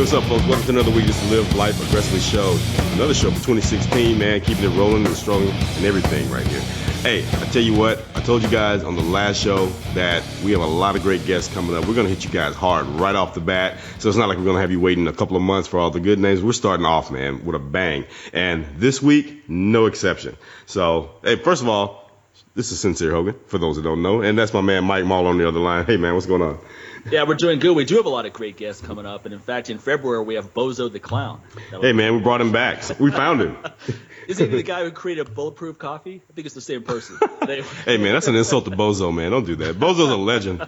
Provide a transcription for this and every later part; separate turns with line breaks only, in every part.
what's up, folks? Welcome to another week. This is Live Life Aggressively Show. Another show for 2016, man. Keeping it rolling and strong and everything right here. Hey, I tell you what, I told you guys on the last show that we have a lot of great guests coming up. We're going to hit you guys hard right off the bat. So it's not like we're going to have you waiting a couple of months for all the good names. We're starting off, man, with a bang. And this week, no exception. So, hey, first of all, this is Sincere Hogan, for those that don't know. And that's my man, Mike Mall, on the other line. Hey, man, what's going on?
Yeah, we're doing good. We do have a lot of great guests coming up. And, in fact, in February, we have Bozo the Clown.
Hey, man, we brought him back. We found him.
Isn't he the guy who created Bulletproof Coffee? I think it's the same person.
Hey, man, that's an insult to Bozo, man. Don't do that. Bozo's a legend.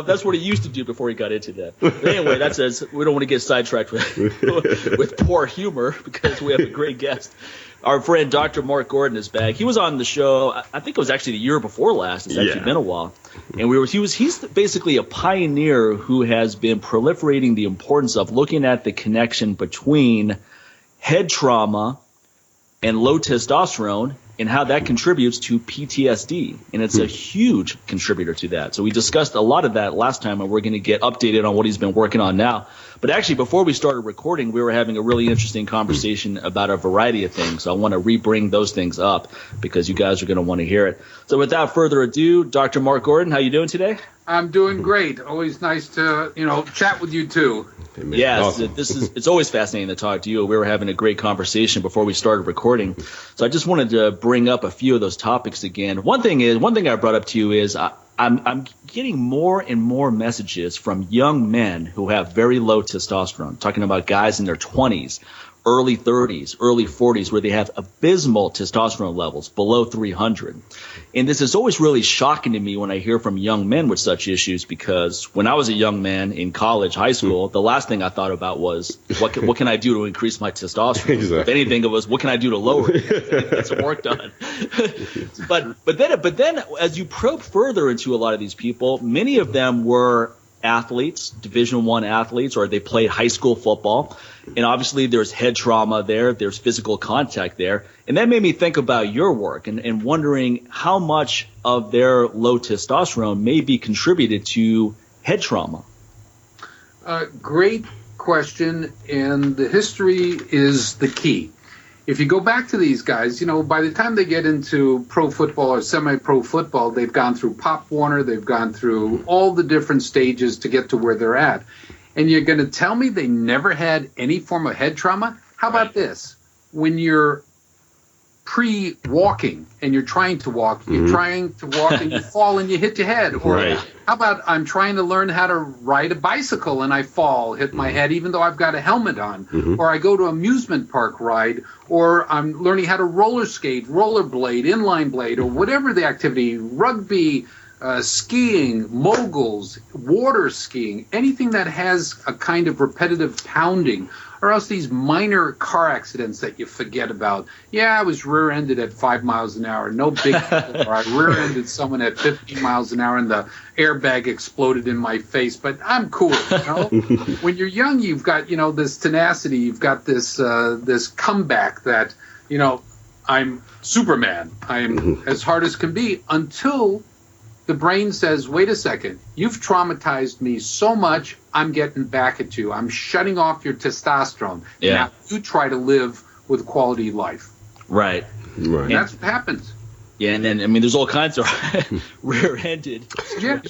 That's what he used to do before he got into that. But anyway, that says we don't want to get sidetracked with poor humor because we have a great guest. Our friend Dr.Mark Gordon is back. He was on the show, I think it was actually the year before last. It's actually been a while. And he's basically a pioneer who has been proliferating the importance of looking at the connection between head trauma and low testosterone and how that contributes to PTSD. And it's a huge contributor to that. So we discussed a lot of that last time, and we're going to get updated on what he's been working on now. But actually, before we started recording, we were having a really interesting conversation about a variety of things. So I want to re-bring those things up because you guys are going to want to hear it. So without further ado, Dr. Mark Gordon, how you doing today?
I'm doing great. Always nice to, chat with you too.
Yes,
awesome.
It's always fascinating to talk to you. We were having a great conversation before we started recording. So I just wanted to bring up a few of those topics again. One thing I brought up to you is I'm getting more and more messages from young men who have very low testosterone, talking about guys in their 20s, early 30s, early 40s, where they have abysmal testosterone levels below 300. And this is always really shocking to me when I hear from young men with such issues, because when I was a young man in college, high school, the last thing I thought about was what can I do to increase my testosterone? Exactly. If anything, it was what can I do to lower it? Get some work done. but then as you probe further into a lot of these people, many of them were athletes, Division I athletes, or they played high school football. And obviously there's head trauma there, there's physical contact there. And that made me think about your work and wondering how much of their low testosterone may be contributed to head trauma.
Great question, and the history is the key. If you go back to these guys, by the time they get into pro football or semi-pro football, they've gone through Pop Warner, they've gone through all the different stages to get to where they're at. And you're going to tell me they never had any form of head trauma? How about this? When you're pre-walking and you're trying to walk, you're trying to walk and you fall and you hit your head. Or how about I'm trying to learn how to ride a bicycle and I fall, hit my head even though I've got a helmet on. Or I go to amusement park ride, or I'm learning how to roller skate, rollerblade, inline blade, or whatever the activity, rugby, skiing, moguls, water skiing, anything that has a kind of repetitive pounding, or else these minor car accidents that you forget about. Yeah, I was rear-ended at 5 miles an hour, no big deal. Or I rear-ended someone at 15 miles an hour and the airbag exploded in my face, but I'm cool, When you're young, you've got, this tenacity, you've got this this comeback that, I'm Superman, I'm as hard as can be, until the brain says, wait a second, you've traumatized me so much, I'm getting back at you. I'm shutting off your testosterone.
Yeah.
Now you try to live with quality life.
Right.
And that's what happens.
Yeah, and then, there's all kinds of rear-ended.
Yeah,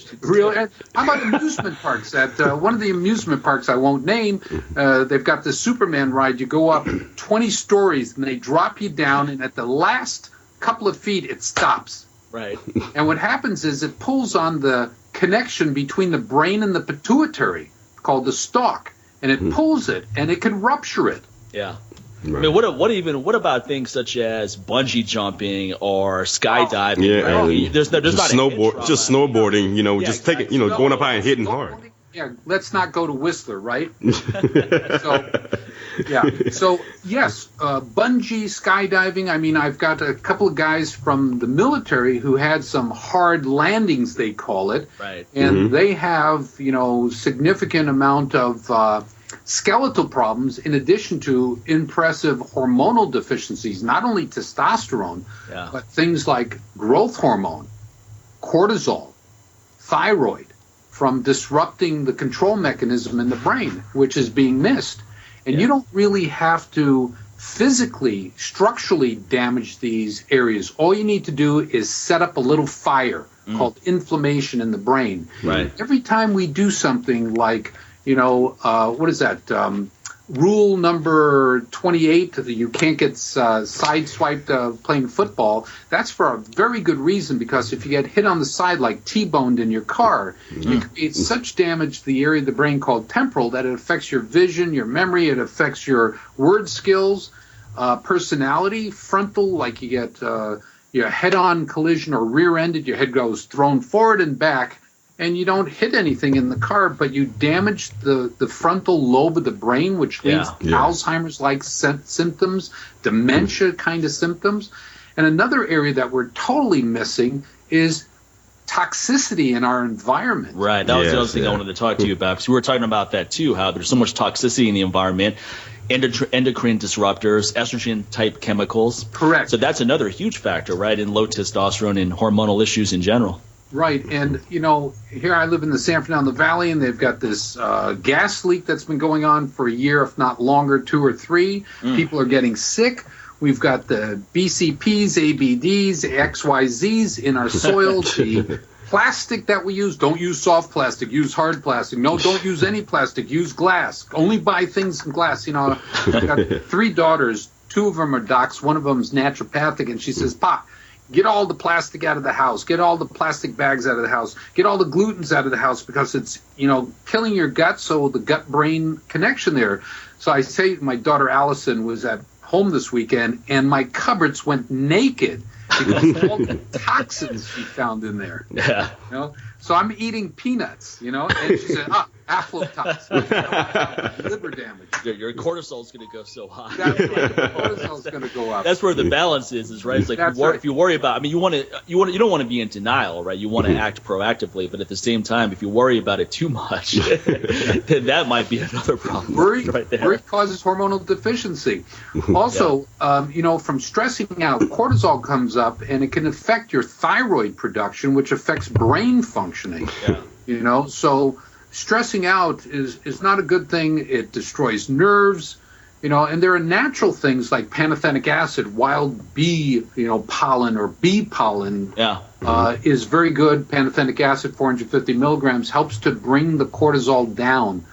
how about amusement parks? At one of the amusement parks I won't name, they've got the Superman ride. You go up 20 stories, and they drop you down, and at the last couple of feet, it stops.
Right.
And what happens is it pulls on the connection between the brain and the pituitary, called the stalk, and it pulls it, and it can rupture it.
Yeah. Right. What about things such as bungee jumping or skydiving?
Yeah,
right? There's not
just snowboarding. Just taking, going up high and hitting hard.
Yeah, let's not go to Whistler, right? So yes, bungee, skydiving. I've got a couple of guys from the military who had some hard landings, they call it,
right?
And they have significant amount of skeletal problems in addition to impressive hormonal deficiencies, not only testosterone, but things like growth hormone, cortisol, thyroid, from disrupting the control mechanism in the brain, which is being missed. And you don't really have to physically, structurally damage these areas. All you need to do is set up a little fire called inflammation in the brain.
Right.
Every time we do something like, what is that? Rule number 28, you can't get sideswiped playing football. That's for a very good reason, because if you get hit on the side like T-boned in your car, it creates such damage to the area of the brain called temporal that it affects your vision, your memory, it affects your word skills, personality. Frontal, like you get your head-on collision or rear-ended, your head goes thrown forward and back, and you don't hit anything in the car, but you damage the frontal lobe of the brain, which leads to Alzheimer's-like symptoms, dementia kind of symptoms. And another area that we're totally missing is toxicity in our environment.
Right. That was the other thing I wanted to talk to you about, because we were talking about that too, how there's so much toxicity in the environment. Endocrine disruptors, estrogen-type chemicals.
Correct.
So that's another huge factor, right, in low testosterone and hormonal issues in general.
Right, and here I live in the San Fernando Valley, and they've got this gas leak that's been going on for a year, if not longer, 2 or 3. People are getting sick. We've got the BCPs, ABDs, XYZs in our soil. The plastic that we use, don't use soft plastic, use hard plastic. No, don't use any plastic, use glass. Only buy things in glass. I've got 3 daughters. 2 of them are docs. One of them is naturopathic, and she says, Pop, get all the plastic out of the house. Get all the plastic bags out of the house. Get all the glutens out of the house, because it's, killing your gut, so the gut-brain connection there. So I say my daughter Allison was at home this weekend, and my cupboards went naked because of all the toxins she found in there.
Yeah.
So I'm eating peanuts, and she said, aflatoxin, liver damage.
Your cortisol is going to go so high.
That's right. Cortisol is going to go up.
That's where the balance is right? It's like if you worry about, you don't want to be in denial, right? You want to act proactively, but at the same time, if you worry about it too much, then that might be another problem. Right there.
Worry causes hormonal deficiency. Also, from stressing out, cortisol comes up, and it can affect your thyroid production, which affects brain functioning. So stressing out is not a good thing. It destroys nerves, and there are natural things like pantothenic acid, wild bee, pollen or bee pollen is very good. Pantothenic acid, 450 milligrams, helps to bring the cortisol down.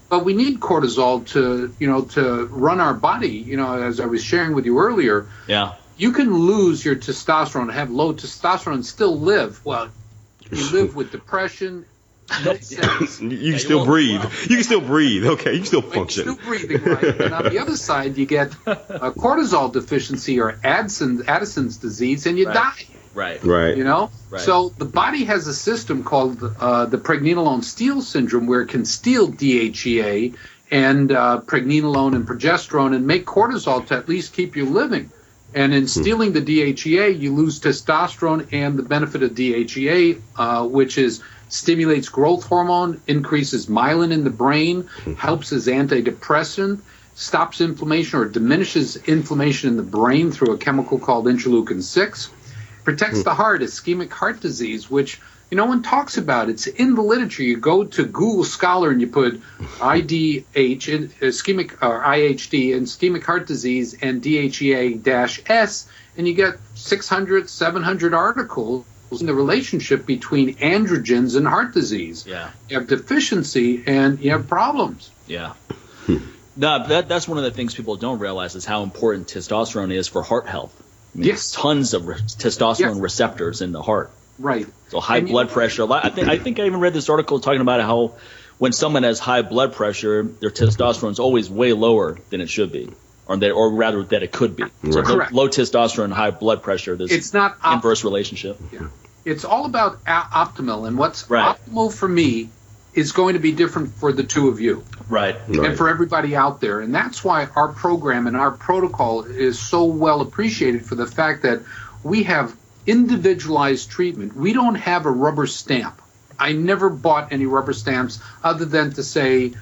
But we need cortisol to run our body, as I was sharing with you earlier.
Yeah.
You can lose your testosterone, have low testosterone, and still live. Well, you live with depression. No sense.
You can still breathe. You can still breathe. Okay, you can still function.
You're still breathing, right? And on the other side, you get a cortisol deficiency or Addison's disease, and you die.
Right.
Right. So the body has a system called the pregnenolone steal syndrome, where it can steal DHEA and pregnenolone and progesterone and make cortisol to at least keep you living. And in stealing the DHEA, you lose testosterone and the benefit of DHEA, which stimulates growth hormone, increases myelin in the brain, helps as antidepressant, stops inflammation or diminishes inflammation in the brain through a chemical called interleukin-6, protects the heart, ischemic heart disease, which no one talks about. It's in the literature. You go to Google Scholar and you put IDH, ischemic or IHD, ischemic heart disease, and DHEA-S, and you get 600, 700 articles in the relationship between androgens and heart disease.
Yeah. You
have deficiency and you have problems.
Yeah. No, that's one of the things people don't realize is how important testosterone is for heart health.
Yes.
Tons of testosterone receptors in the heart.
Right.
So high blood pressure. I think I even read this article talking about how when someone has high blood pressure, their testosterone is always way lower than it should be, or rather that it could be. So low testosterone, high blood pressure. It's not inverse relationship.
Yeah. It's all about optimal, and what's optimal for me is going to be different for the two of you.
Right.
And for everybody out there. And that's why our program and our protocol is so well appreciated, for the fact that we have individualized treatment. We don't have a rubber stamp. I never bought any rubber stamps other than to say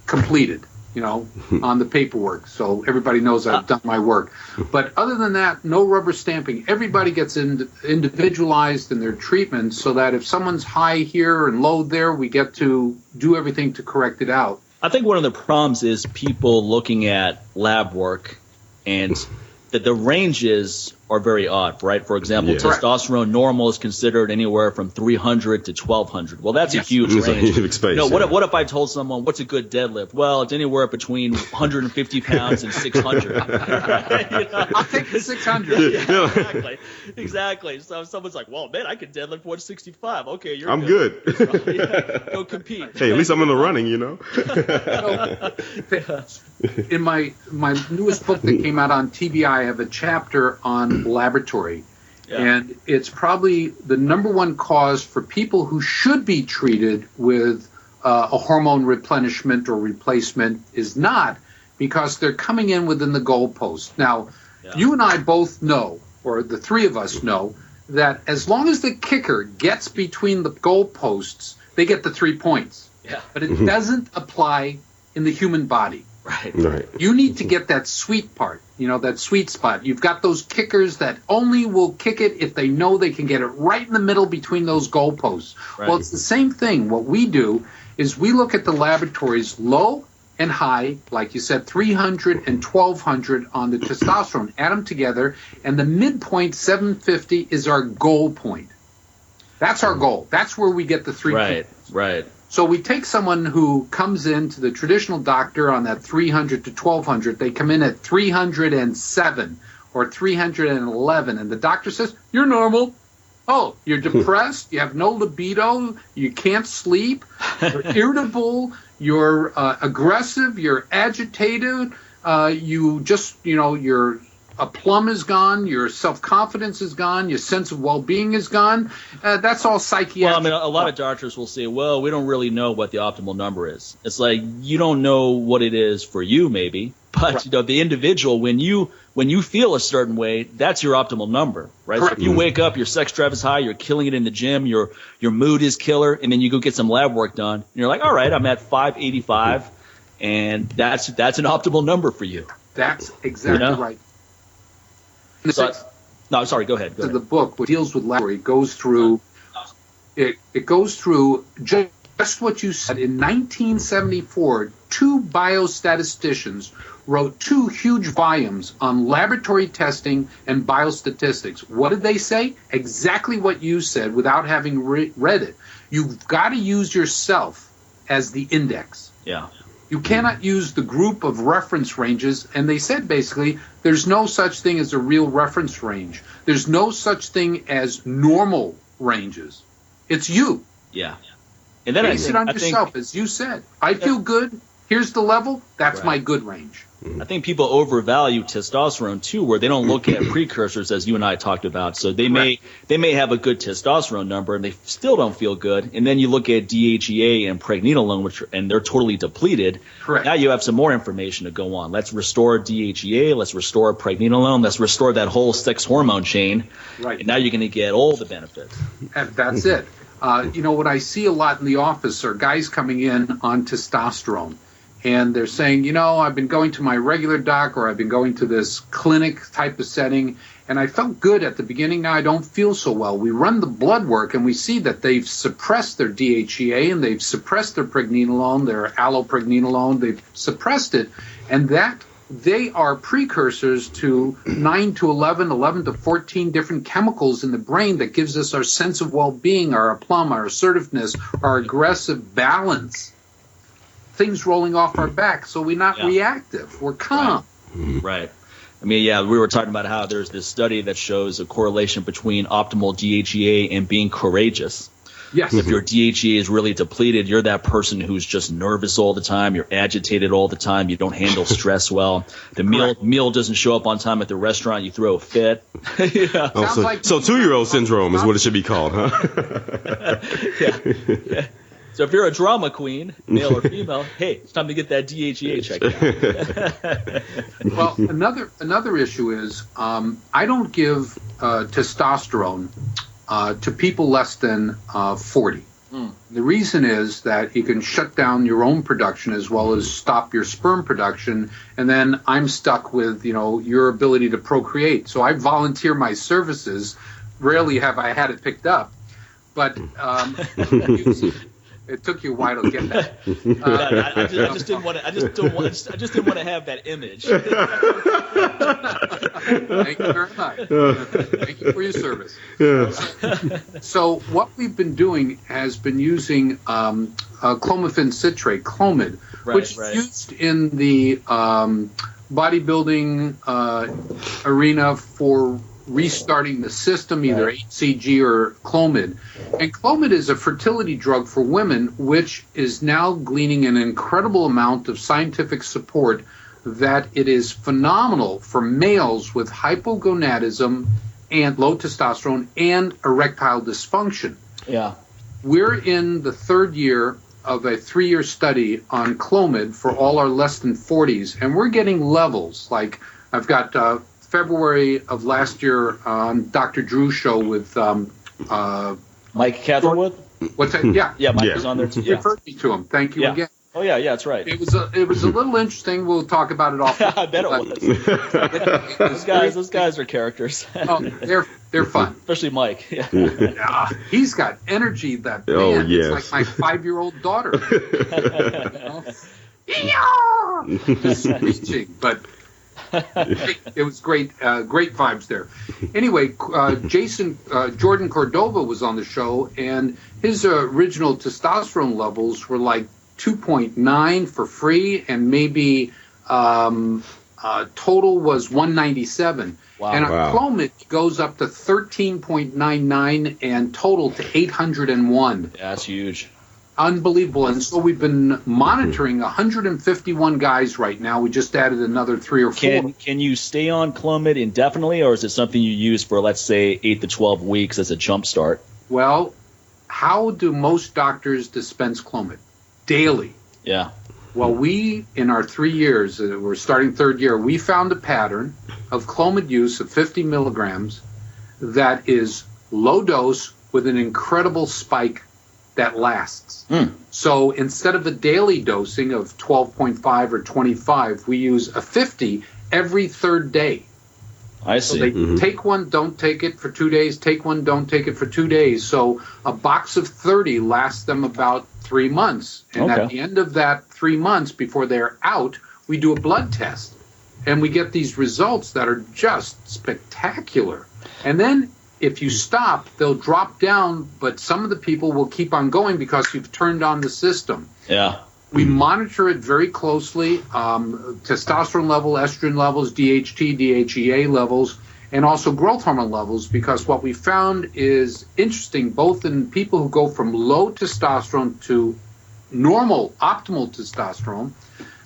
completed. on the paperwork. So everybody knows I've done my work. But other than that, no rubber stamping. Everybody gets individualized in their treatment so that if someone's high here and low there, we get to do everything to correct it out.
I think one of the problems is people looking at lab work and that the ranges are very odd, right? For example, testosterone normal is considered anywhere from 300 to 1200. Well, that's a huge range. What if I told someone, what's a good deadlift? Well, it's anywhere between 150 pounds and 600.
I'll take the 600.
Yeah, exactly. So if someone's like, well, man, I can deadlift 165. Okay,
I'm good.
Go compete.
Hey, at least I'm in the running,
In my newest book that came out on TBI, I have a chapter on laboratory. And it's probably the number one cause for people who should be treated with a hormone replenishment or replacement is not, because they're coming in within the goalpost. Now, you and I both know, or the three of us know, that as long as the kicker gets between the goalposts, they get the 3 points.
Yeah.
But it doesn't apply in the human body.
Right.
You need to get that sweet part, that sweet spot. You've got those kickers that only will kick it if they know they can get it right in the middle between those goalposts. Right. Well, it's the same thing. What we do is we look at the laboratories low and high, like you said, 300 and 1200 on the testosterone, add them together, and the midpoint, 750, is our goal point. That's our goal. That's where we get the 3 points.
Right.
So we take someone who comes in to the traditional doctor on that 300 to 1200. They come in at 307 or 311, and the doctor says, you're normal. Oh, you're depressed. You have no libido. You can't sleep. You're irritable. You're aggressive. You're agitated. Your aplomb is gone. Your self-confidence is gone. Your sense of well-being is gone. That's all psychiatric.
Well, a lot of doctors will say, well, we don't really know what the optimal number is. It's like you don't know what it is for you maybe, but the individual, when you feel a certain way, that's your optimal number, right? So if you wake up, your sex drive is high, you're killing it in the gym, your mood is killer, and then you go get some lab work done, and you're like, all right, I'm at 585, and that's an optimal number for you.
That's exactly right.
No, sorry. Go ahead.
The book, which deals with laboratory, goes through. It goes through just what you said. In 1974, two biostatisticians wrote 2 huge volumes on laboratory testing and biostatistics. What did they say? Exactly what you said, without having read it. You've got to use yourself as the index.
Yeah.
You cannot use the group of reference ranges, and they said basically there's no such thing as a real reference range. There's no such thing as normal ranges. It's you.
Yeah. And then
base it on yourself, as you said. I feel good. Here's the level. That's my good range.
I think people overvalue testosterone too, where they don't look at precursors, as you and I talked about. So they may have a good testosterone number and they still don't feel good. And then you look at DHEA and pregnenolone, and they're totally depleted.
Correct.
Now you have some more information to go on. Let's restore DHEA. Let's restore pregnenolone. Let's restore that whole sex hormone chain. Right. And now you're going to get all the benefits.
And that's it. What I see a lot in the office are guys coming in on testosterone. And they're saying, I've been going to my regular doc, or I've been going to this clinic type of setting, and I felt good at the beginning. Now I don't feel so well. We run the blood work, and we see that they've suppressed their DHEA, and they've suppressed their pregnenolone, their allopregnenolone. They've suppressed it, and that they are precursors to 9 to 11, 11 to 14 different chemicals in the brain that gives us our sense of well-being, our aplomb, our assertiveness, our aggressive balance. Things rolling off our back, so we're not reactive. We're calm.
Right. I mean, we were talking about how there's this study that shows a correlation between optimal DHEA and being courageous.
Yes.
If your DHEA is really depleted, you're that person who's just nervous all the time. You're agitated all the time. You don't handle stress well. The meal doesn't show up on time at the restaurant. You throw a fit.
So 2-year-old syndrome is what it should be called, huh?
Yeah. So if you're a drama queen, male or female, hey, it's time to get that DHEA checked out.
Well, another issue is I don't give testosterone to people less than 40. The reason is that you can shut down your own production as well as stop your sperm production, and then I'm stuck with, your ability to procreate. So I volunteer my services. Rarely have I had it picked up, but it took you a while to get that.
I just didn't want to have that image.
Thank you very much. Thank you for your service. So what we've been doing has been using clomiphene citrate, Clomid, which is used in the bodybuilding arena for restarting the system, either HCG or Clomid. And Clomid is a fertility drug for women, which is now gleaning an incredible amount of scientific support that it is phenomenal for males with hypogonadism and low testosterone and erectile dysfunction.
Yeah.
We're in the third year of a 3-year study on Clomid for all our less than 40s, and we're getting levels. Like I've got February of last year on Dr. Drew's show with
Mike Catherwood.
What's that? Yeah,
Mike was on there too.
You referred me to him. Thank you again.
Oh yeah, that's right.
It was a little interesting. We'll talk about it off.
I bet it was. Those guys are characters.
They're fun,
especially Mike. Yeah.
He's got energy. That man, it's like my 5-year-old daughter. Just screeching, but. It was great vibes there. Anyway, Jordan Cordova was on the show, and his original testosterone levels were like 2.9 for free, and maybe total was 197.
Wow.
And on Clomid, it goes up to 13.99 and total to 801.
Yeah, that's huge.
Unbelievable. And so we've been monitoring 151 guys right now. We just added another 3 or 4.
Can you stay on Clomid indefinitely, or is it something you use for, let's say, 8 to 12 weeks as a jump start?
Well, how do most doctors dispense Clomid? Daily.
Yeah.
Well, we, in our 3 years, we're starting third year, we found a pattern of Clomid use of 50 milligrams that is low dose with an incredible spike that lasts. So instead of a daily dosing of 12.5 or 25, we use a 50 every third day.
I see.
So they take one, don't take it for 2 days, take one, don't take it for 2 days. So a box of 30 lasts them about 3 months. And at the end of that 3 months, before they're out, we do a blood test. And we get these results that are just spectacular. And then if you stop, they'll drop down, but some of the people will keep on going because you've turned on the system.
Yeah.
We monitor it very closely, testosterone level, estrogen levels, DHT, DHEA levels, and also growth hormone levels, because what we found is interesting both in people who go from low testosterone to normal, optimal testosterone,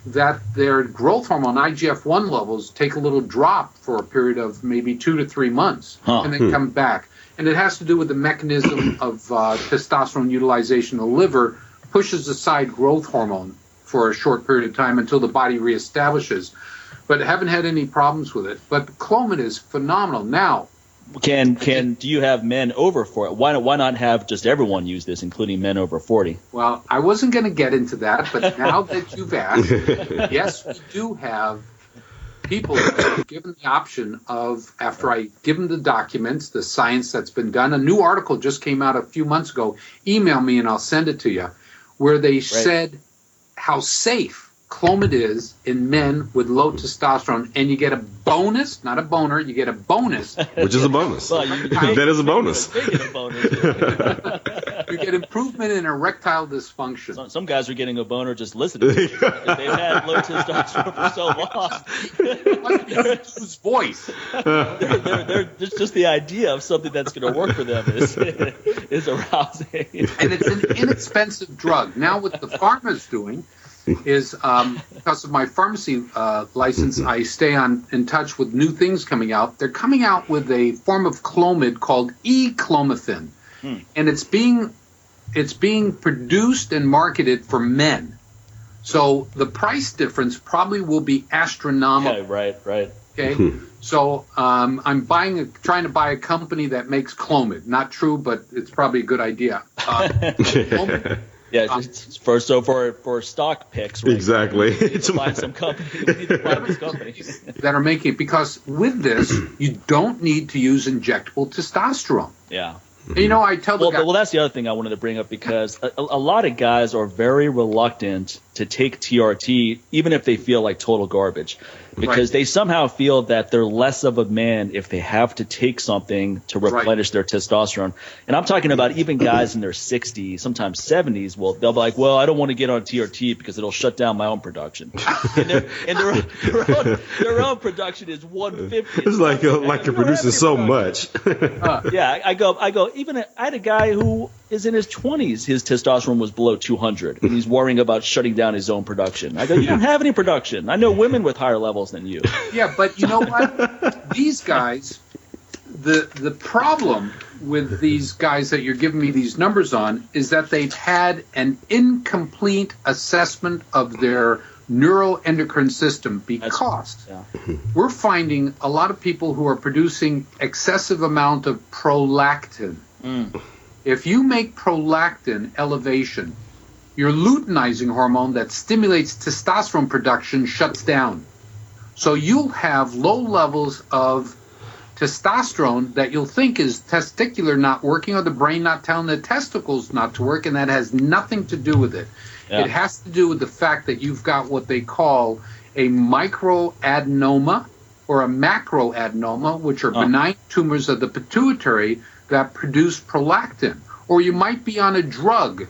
that their growth hormone, IGF-1 levels, take a little drop for a period of maybe 2 to 3 months, and then come back. And it has to do with the mechanism of testosterone utilization. The liver pushes aside growth hormone for a short period of time until the body reestablishes. But haven't had any problems with it. But Clomid is phenomenal. Now,
do you have men over 40? Why not have just everyone use this, including men over 40?
Well, I wasn't going to get into that, but now that you've asked, yes, we do have people that are given the option of, after I give them the documents, the science that's been done. A new article just came out a few months ago. Email me and I'll send it to you, where they said how safe Clomid is in men with low testosterone, and you get a bonus, not a boner, you get a bonus.
Which is a bonus.
Well,
that is a bonus.
You get improvement in erectile dysfunction.
Some guys are getting a boner just listening. They've had low testosterone for so long.
His voice.
Just the idea of something that's going to work for them is arousing.
And it's an inexpensive drug. Now what the pharma's doing is, because of my pharmacy license, I stay in touch with new things coming out. They're coming out with a form of Clomid called E-clomiphene, and it's being produced and marketed for men. So the price difference probably will be astronomical.
Yeah, right.
Okay, so I'm trying to buy a company that makes Clomid. Not true, but it's probably a good idea. Clomid,
yeah, it's for stock picks. Right?
Exactly.
We need to find some company. We need to find this company
that are making it, because with this you don't need to use injectable testosterone.
Yeah.
And, you know, I tell the guys.
Well, that's the other thing I wanted to bring up, because a lot of guys are very reluctant to take TRT, even if they feel like total garbage, because they somehow feel that they're less of a man if they have to take something to replenish their testosterone. And I'm talking about even guys in their 60s, sometimes 70s. Well, they'll be like, well, I don't want to get on TRT because it'll shut down my own production. and their own production is 150.
It's like you're producing so much.
Yeah, I go. Even I had a guy who is in his 20s. His testosterone was below 200, and he's worrying about shutting down his own production. I go, you don't have any production. I know women with higher levels than you.
Yeah, but you know what? These guys, the problem with these guys that you're giving me these numbers on is that they've had an incomplete assessment of their neuroendocrine system, because we're finding a lot of people who are producing excessive amount of prolactin. If you make prolactin elevation, your luteinizing hormone that stimulates testosterone production shuts down. So you'll have low levels of testosterone that you'll think is testicular not working, or the brain not telling the testicles not to work, and that has nothing to do with it. Yeah. It has to do with the fact that you've got what they call a microadenoma or a macroadenoma, which are benign tumors of the pituitary that produce prolactin. Or you might be on a drug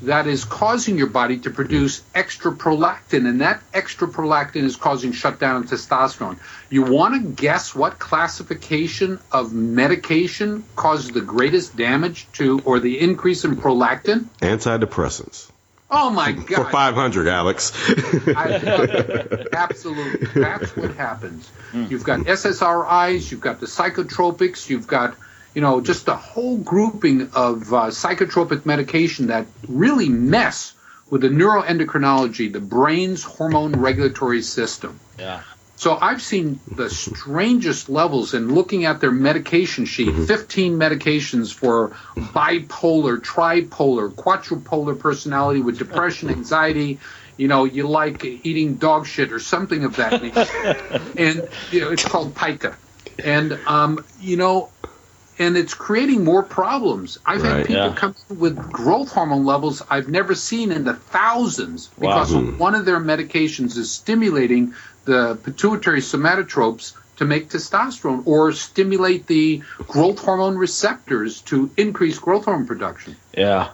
that is causing your body to produce extra prolactin, and that extra prolactin is causing shutdown of testosterone. You want to guess what classification of medication causes the greatest damage to, or the increase in prolactin?
Antidepressants.
Oh my God!
For 500, Alex.
Absolutely, that's what happens. You've got SSRIs, you've got the psychotropics, you've got just a whole grouping of psychotropic medication that really mess with the neuroendocrinology, the brain's hormone regulatory system.
Yeah.
So I've seen the strangest levels in looking at their medication sheet, 15 medications for bipolar, tripolar, quadrupolar personality with depression, anxiety, you like eating dog shit or something of that nature. And, it's called pica. And, and it's creating more problems. I've had people come with growth hormone levels I've never seen in the thousands because one of their medications is stimulating the pituitary somatotropes to make testosterone, or stimulate the growth hormone receptors to increase growth hormone production.
Yeah.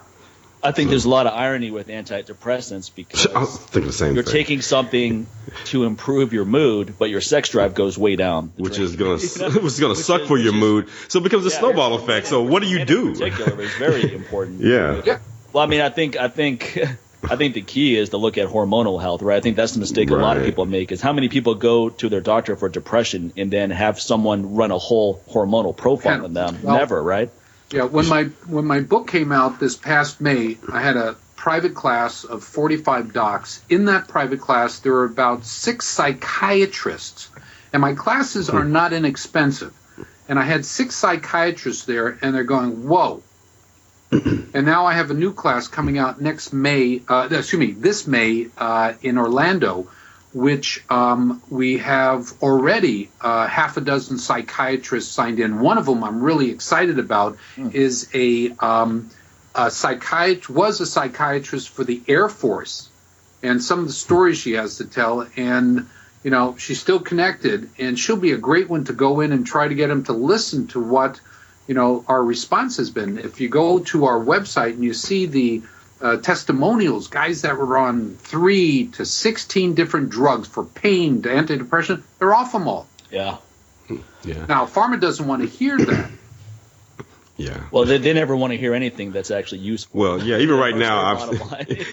I think there's a lot of irony with antidepressants, because
I was thinking the same
you're
thing.
taking something to improve your mood, but your sex drive goes way down.
Which is going to suck for your mood. So it becomes a snowball effect. So what do you do?
In particular is very important.
Yeah.
Well, I mean, I think the key is to look at hormonal health, right? I think that's the mistake a lot of people make, is how many people go to their doctor for depression and then have someone run a whole hormonal profile on them.
Well,
never, right?
Yeah, when my book came out this past May, I had a private class of 45 docs. In that private class, there were about 6 psychiatrists, and my classes are not inexpensive. And I had 6 psychiatrists there, and they're going, whoa. And now I have a new class coming out this May in Orlando, which we have already half a dozen psychiatrists signed in. One of them I'm really excited about is a psychiatrist for the Air Force, and some of the stories she has to tell. And she's still connected, and she'll be a great one to go in and try to get them to listen to what our response has been. If you go to our website and you see the testimonials, guys that were on 3 to 16 different drugs for pain to antidepressant, they're off them all.
Yeah.
Now, pharma doesn't want to hear that.
Yeah.
Well, they never want to hear anything that's actually useful.
Well, yeah, even right now,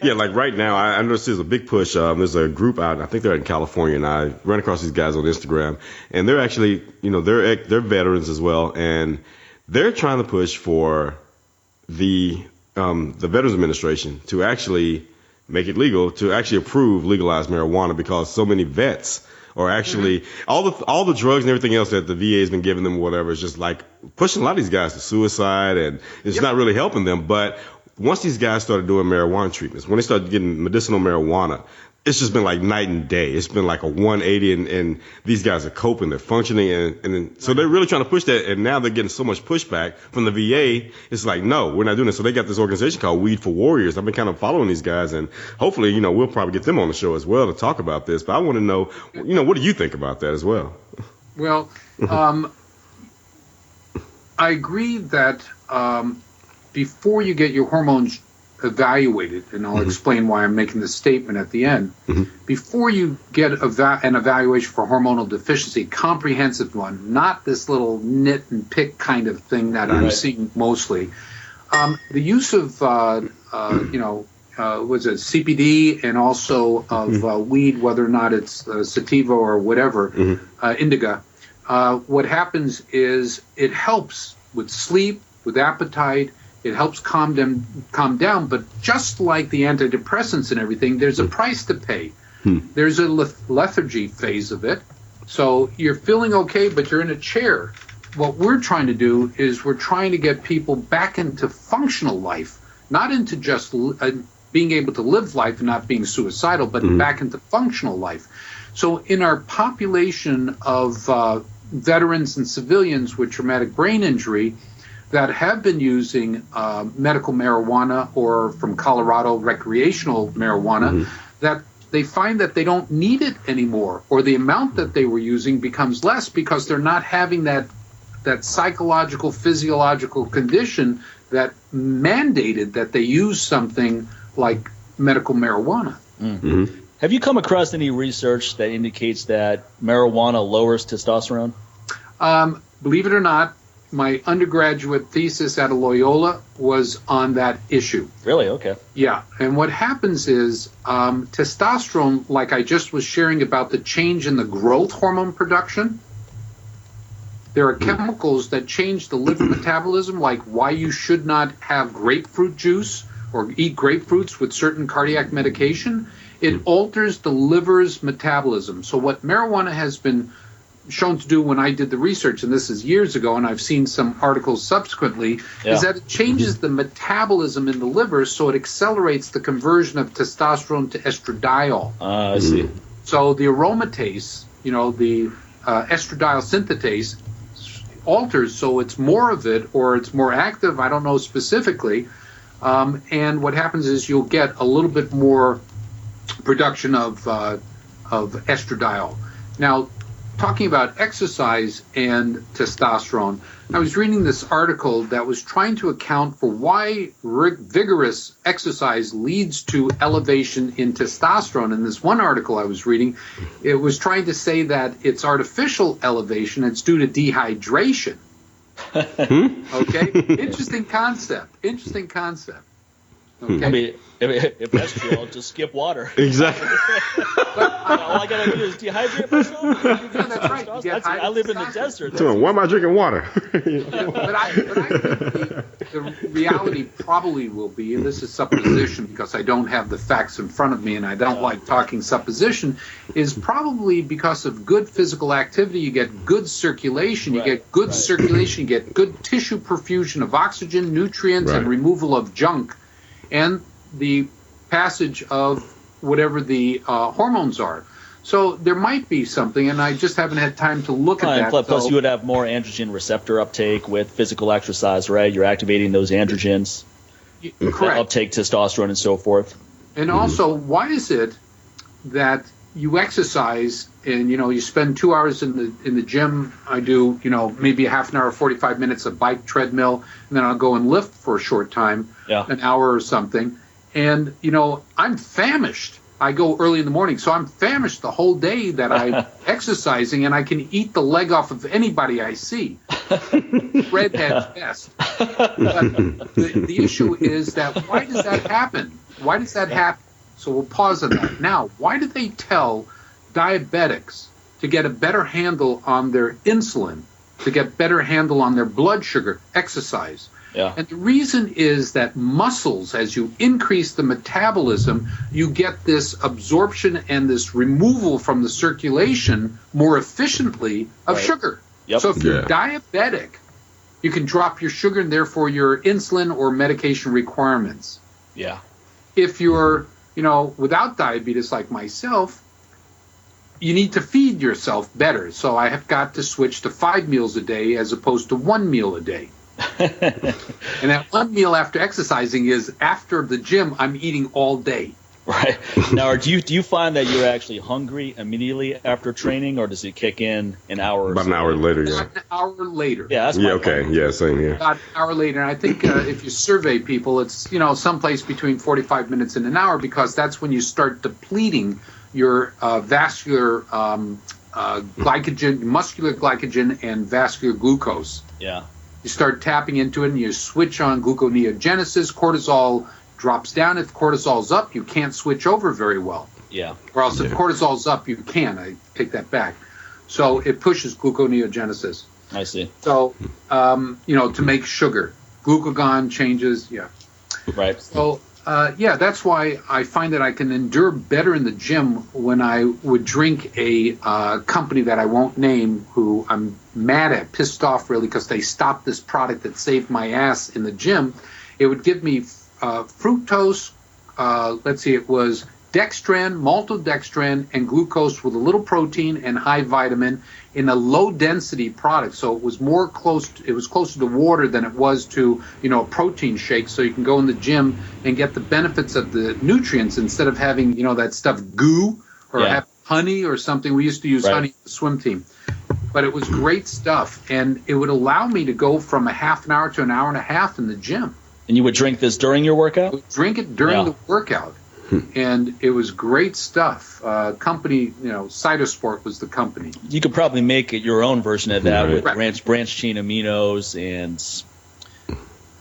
like right now, I noticed there's a big push. There's a group out, I think they're in California, and I ran across these guys on Instagram, and they're actually, they're veterans as well, and they're trying to push for the Veterans Administration to actually make it legal, to actually approve legalized marijuana, because so many vets or actually all the drugs and everything else that the VA has been giving them, whatever, is just like pushing a lot of these guys to suicide, and it's not really helping them. But once these guys started doing marijuana treatments, when they started getting medicinal marijuana, it's just been like night and day. It's been like a 180, and these guys are coping, they're functioning, and so they're really trying to push that, and now they're getting so much pushback from the VA. It's like, no, we're not doing this. So they got this organization called Weed for Warriors. I've been kind of following these guys, and hopefully, we'll probably get them on the show as well to talk about this. But I want to know, what do you think about that as well?
Well, I agree that before you get your hormones evaluated, and I'll explain why I'm making this statement at the end. Before you get an evaluation for hormonal deficiency, comprehensive one, not this little nit and pick kind of thing that I'm seeing mostly, the use of was it CBD and also of weed, whether or not it's sativa or whatever, indica. What happens is it helps with sleep, with appetite. It helps calm down, but just like the antidepressants and everything, there's a price to pay. There's a lethargy phase of it. So you're feeling okay, but you're in a chair. What we're trying to do is we're trying to get people back into functional life, not into just being able to live life and not being suicidal, but back into functional life. So in our population of veterans and civilians with traumatic brain injury that have been using medical marijuana or from Colorado recreational marijuana, that they find that they don't need it anymore, or the amount that they were using becomes less because they're not having that psychological, physiological condition that mandated that they use something like medical marijuana.
Have you come across any research that indicates that marijuana lowers testosterone?
Believe it or not, my undergraduate thesis at Loyola was on that issue.
Really? Okay.
Yeah. And what happens is testosterone, like I just was sharing about the change in the growth hormone production, there are chemicals that change the liver metabolism, like why you should not have grapefruit juice or eat grapefruits with certain cardiac medication. It alters the liver's metabolism. So what marijuana has been shown to do when I did the research, and this is years ago, and I've seen some articles subsequently, is that it changes the metabolism in the liver, so it accelerates the conversion of testosterone to estradiol.
I see.
So the aromatase, the estradiol synthetase alters, so it's more of it, or it's more active, I don't know specifically, and what happens is you'll get a little bit more production of estradiol. Now, talking about exercise and testosterone, I was reading this article that was trying to account for why vigorous exercise leads to elevation in testosterone. In this one article I was reading, it was trying to say that it's artificial elevation. It's due to dehydration. Okay? Interesting concept. Okay.
I mean, if that's true, I'll just skip water.
Exactly.
All I gotta do is dehydrate myself.
Yeah, that's right.
I live in the desert.
So why am I drinking water?
But I think the reality probably will be, and this is supposition because I don't have the facts in front of me and I don't like talking supposition, is probably because of good physical activity, you get good circulation, you get good circulation, you get good tissue perfusion of oxygen, nutrients, and removal of junk, and the passage of whatever the hormones are. So there might be something, and I just haven't had time to look at that.
Plus, you would have more androgen receptor uptake with physical exercise, right? You're activating those androgens.
Correct.
Uptake testosterone and so forth.
And also, why is it that you exercise and, you spend 2 hours in the gym? I do, maybe a half an hour, 45 minutes of bike treadmill, and then I'll go and lift for a short time, an hour or something. And, I'm famished. I go early in the morning, so I'm famished the whole day that I'm exercising, and I can eat the leg off of anybody I see. Redhead's best. But the issue is that why does that happen? Why does that happen? So we'll pause on that. Now, why do they tell diabetics to get a better handle on their insulin, to get better handle on their blood sugar, exercise?
Yeah.
And the reason is that muscles, as you increase the metabolism, you get this absorption and this removal from the circulation more efficiently of sugar.
Yep.
So if you're diabetic, you can drop your sugar and therefore your insulin or medication requirements.
Yeah.
If you're, without diabetes like myself, you need to feed yourself better. So I have got to switch to 5 meals a day as opposed to 1 meal a day. And that 1 meal after exercising is after the gym, I'm eating all day.
Right. Now, do you find that you're actually hungry immediately after training, or does it kick in an hour?
About an hour later, yeah.
About an hour later.
Yeah, that's my point.
Yeah, same here.
About an hour later. And I think if you survey people, it's, someplace between 45 minutes and an hour, because that's when you start depleting your vascular glycogen, muscular glycogen, and vascular glucose.
Yeah.
You start tapping into it, and you switch on gluconeogenesis. Cortisol drops down. If cortisol's up, you can't switch over very well.
Yeah.
Or else if cortisol's up, you can. I take that back. So it pushes gluconeogenesis.
I see.
So, to make sugar. Glucagon changes,
Right.
So, that's why I find that I can endure better in the gym when I would drink a company that I won't name, who I'm mad at, pissed off really, because they stopped this product that saved my ass in the gym. It would give me fructose, it was dextran, maltodextran, and glucose with a little protein and high vitamin in a low-density product. So it was closer to water than it was to, a protein shake. So you can go in the gym and get the benefits of the nutrients instead of having, that stuff goo or have honey or something. We used to use honey for the swim team. But it was great stuff, and it would allow me to go from a half an hour to an hour and a half in the gym.
And you would drink this during your workout?
I would drink it during the workout. And it was great stuff. Company, Cytosport was the company.
You could probably make it your own version of that with branched chain aminos and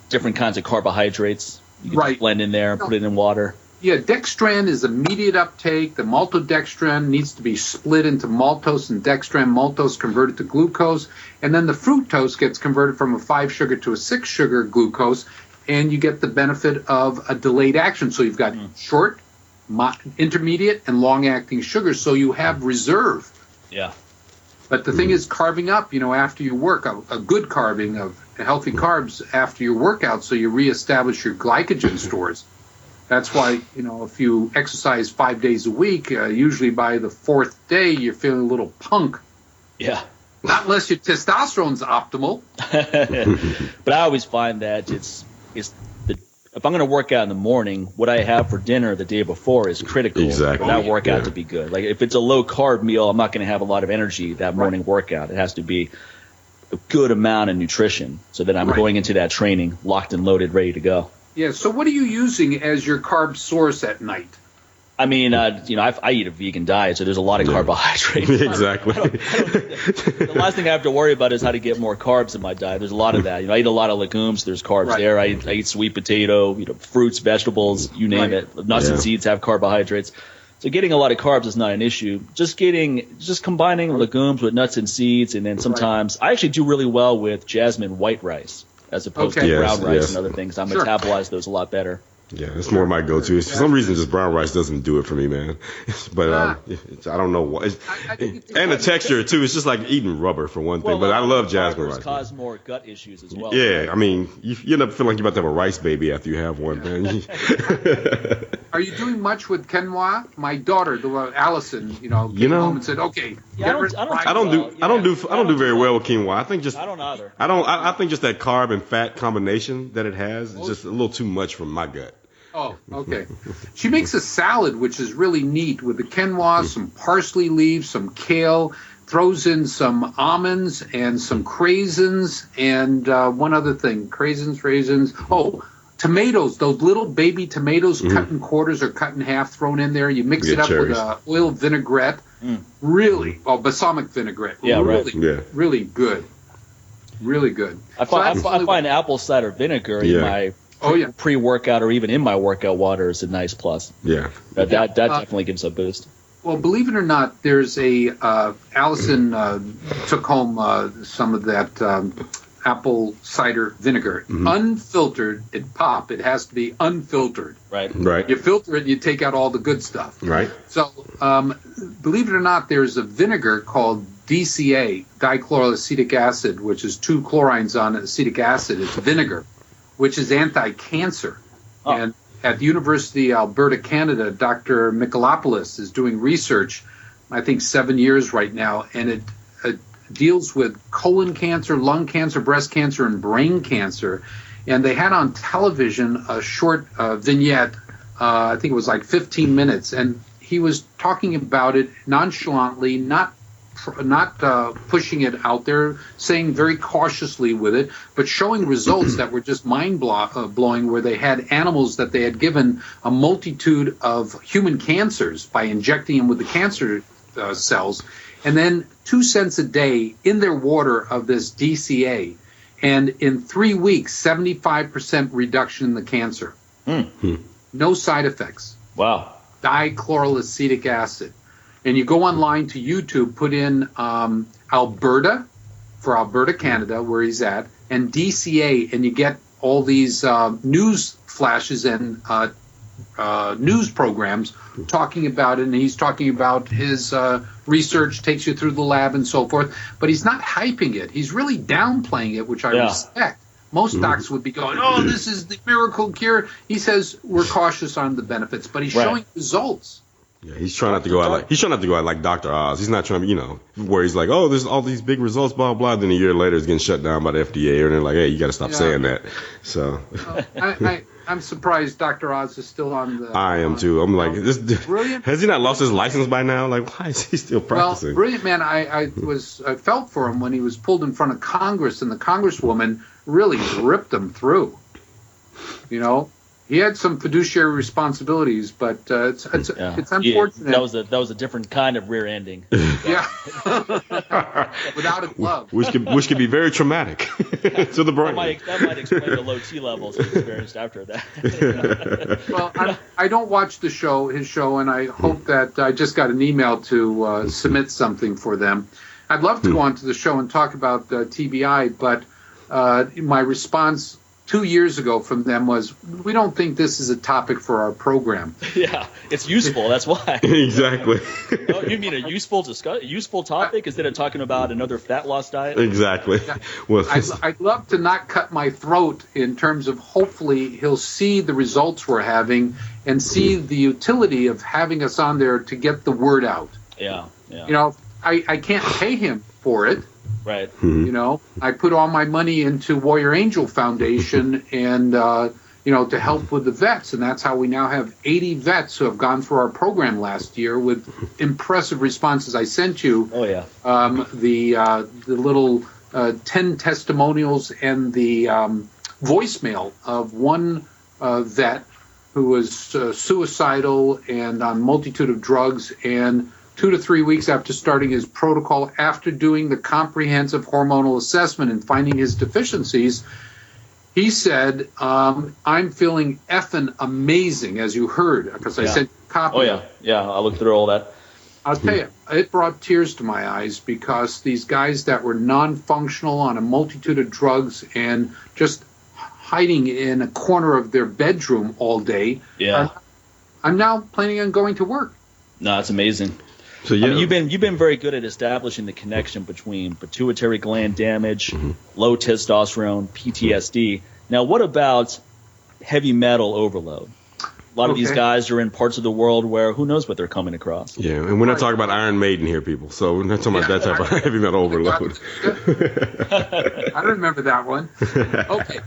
different kinds of carbohydrates. You can just blend in there and put it in water.
Yeah, dextran is immediate uptake. The maltodextran needs to be split into maltose and dextran. Maltose converted to glucose. And then the fructose gets converted from a 5-sugar to a 6-sugar glucose. And you get the benefit of a delayed action. So you've got short, intermediate, and long-acting sugars. So you have reserve.
Yeah.
But the thing is, carving up, after you work, a good carving of healthy carbs after your workout, so you reestablish your glycogen stores. That's why, if you exercise 5 days a week, usually by the 4th day, you're feeling a little punk.
Yeah.
Not unless your testosterone's optimal.
But I always find that if I'm going to work out in the morning, what I have for dinner the day before is critical for that workout to be good. Like if it's a low-carb meal, I'm not going to have a lot of energy that morning workout. It has to be a good amount of nutrition so that I'm going into that training locked and loaded, ready to go.
Yeah, so what are you using as your carb source at night?
I mean, I eat a vegan diet, so there's a lot of carbohydrates.
Exactly.
The last thing I have to worry about is how to get more carbs in my diet. There's a lot of that. I eat a lot of legumes. There's carbs there. I eat sweet potato, fruits, vegetables, you name it. Nuts and seeds have carbohydrates. So getting a lot of carbs is not an issue. Just combining legumes with nuts and seeds, and then sometimes I actually do really well with jasmine white rice as opposed to brown rice and other things. I metabolize those a lot better.
Yeah, it's more my go-to. For some reason, just brown rice doesn't do it for me, man. But I don't know why. And the texture, too. It's just like eating rubber, for one thing. But I love jasmine rice.
Cause more gut issues as well.
Yeah, I mean, you end up feeling like you're about to have a rice baby after you have one, man.
Are you doing much with quinoa? My daughter, Allison, came home and said, "Okay,
I don't
do very well with quinoa. I think
I don't either.
I think just that carb and fat combination that it has is just a little too much for my gut.
Oh, okay. She makes a salad, which is really neat, with the quinoa, some parsley leaves, some kale, throws in some almonds and some craisins, and one other thing, raisins. Oh, tomatoes, those little baby tomatoes cut in quarters or cut in half, thrown in there. You mix it up with oil vinaigrette. Really, balsamic vinaigrette. Really good. Really good.
I find apple cider vinegar in my pre-workout or even in my workout water is a nice plus.
Yeah.
That definitely gives a boost.
Well, believe it or not, there's Allison took home some of that apple cider vinegar, unfiltered. It has to be unfiltered.
Right.
You filter it, and you take out all the good stuff.
Right.
So, believe it or not, there's a vinegar called DCA, dichloroacetic acid, which is 2 chlorines on acetic acid. It's vinegar, which is anti-cancer.
Oh.
And at the University of Alberta, Canada, Dr. Michalopoulos is doing research, I think 7 years right now, and it deals with colon cancer, lung cancer, breast cancer, and brain cancer. And they had on television a short vignette, I think it was like 15 minutes, and he was talking about it nonchalantly, not pushing it out there, saying very cautiously with it, but showing results that were just mind-blowing, where they had animals that they had given a multitude of human cancers by injecting them with the cancer cells, and then 2 cents a day in their water of this DCA. And in 3 weeks, 75% reduction in the cancer. No side effects.
Wow.
Dichloroacetic acid. And you go online to YouTube, put in Alberta, for Alberta, Canada, where he's at, and DCA, and you get all these news flashes and news programs talking about it, and he's talking about his research, takes you through the lab and so forth, but he's not hyping it. He's really downplaying it, which I respect. Most docs would be going, oh, this is the miracle cure. He says we're cautious on the benefits, but he's showing results.
Yeah, he's trying not to go out like Dr. Oz. He's not trying to, where he's like, oh, there's all these big results, blah, blah. Then a year later, it's getting shut down by the FDA, and they're like, hey, you got to stop saying that. So
I'm surprised Dr. Oz is still on the.
I am too. I'm like,
brilliant.
Has he not lost his license by now? Like, why is he still practicing?
Well, brilliant man. I felt for him when he was pulled in front of Congress, and the Congresswoman really ripped him through. He had some fiduciary responsibilities, but it's unfortunate.
That was a different kind of rear ending.
Yeah, without a glove.
Which could be very traumatic to the brain.
That might explain the low T levels he experienced after that.
Well, I don't watch his show, and I hope that I just got an email to submit something for them. I'd love to go on to the show and talk about TBI, but my response 2 years ago from them was, we don't think this is a topic for our program.
Yeah, it's useful. That's why.
Exactly.
Oh, you mean a useful topic instead of talking about another fat loss diet?
Exactly.
Yeah.
Well,
I'd love to not cut my throat in terms of hopefully he'll see the results we're having and see the utility of having us on there to get the word out.
Yeah.
I can't pay him for it.
Right.
I put all my money into Warrior Angel Foundation and, to help with the vets. And that's how we now have 80 vets who have gone through our program last year with impressive responses. I sent you the little 10 testimonials and the voicemail of one vet who was suicidal and on a multitude of drugs, and 2 to 3 weeks after starting his protocol, after doing the comprehensive hormonal assessment and finding his deficiencies, he said, I'm feeling effing amazing, as you heard, because I sent you a copy.
Oh, yeah. Yeah, I looked through all that.
I'll tell you, it brought tears to my eyes, because these guys that were non-functional on a multitude of drugs and just hiding in a corner of their bedroom all day, I'm now planning on going to work.
No, it's amazing.
So
you've been very good at establishing the connection between pituitary gland damage, low testosterone, PTSD. Now, what about heavy metal overload? A lot of these guys are in parts of the world where who knows what they're coming across.
Yeah, and we're not talking about Iron Maiden here, people. So we're not talking about that type of heavy metal overload.
I remember that one. Okay.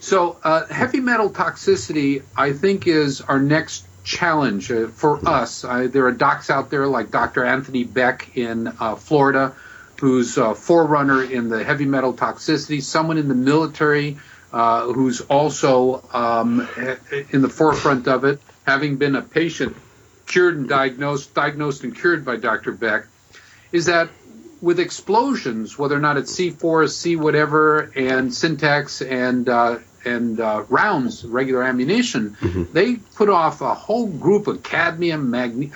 So heavy metal toxicity, I think, is our next challenge for us. There are docs out there like Dr. Anthony Beck in Florida, who's a forerunner in the heavy metal toxicity, someone in the military who's also in the forefront of it, having been a patient cured and diagnosed and cured by Dr. Beck, is that with explosions, whether or not it's C4, C whatever, and Syntax and rounds, regular ammunition, they put off a whole group of cadmium, mercury,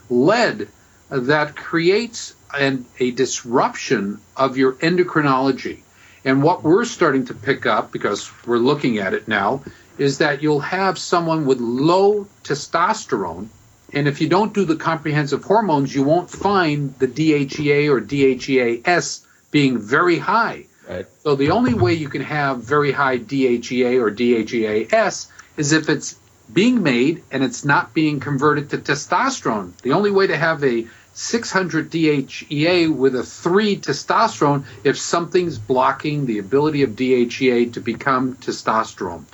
lead that creates a disruption of your endocrinology. And what we're starting to pick up, because we're looking at it now, is that you'll have someone with low testosterone, and if you don't do the comprehensive hormones, you won't find the DHEA or DHEAS being very high.
Right.
So the only way you can have very high DHEA or DHEAS is if it's being made and it's not being converted to testosterone. The only way to have a 600 DHEA with a 3 testosterone if something's blocking the ability of DHEA to become testosterone.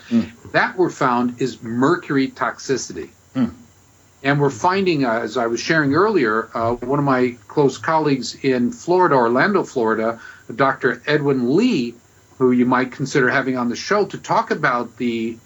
That we're found is mercury toxicity. And we're finding, as I was sharing earlier, one of my close colleagues in Florida, Orlando, Florida, Dr. Edwin Lee, who you might consider having on the show to talk about the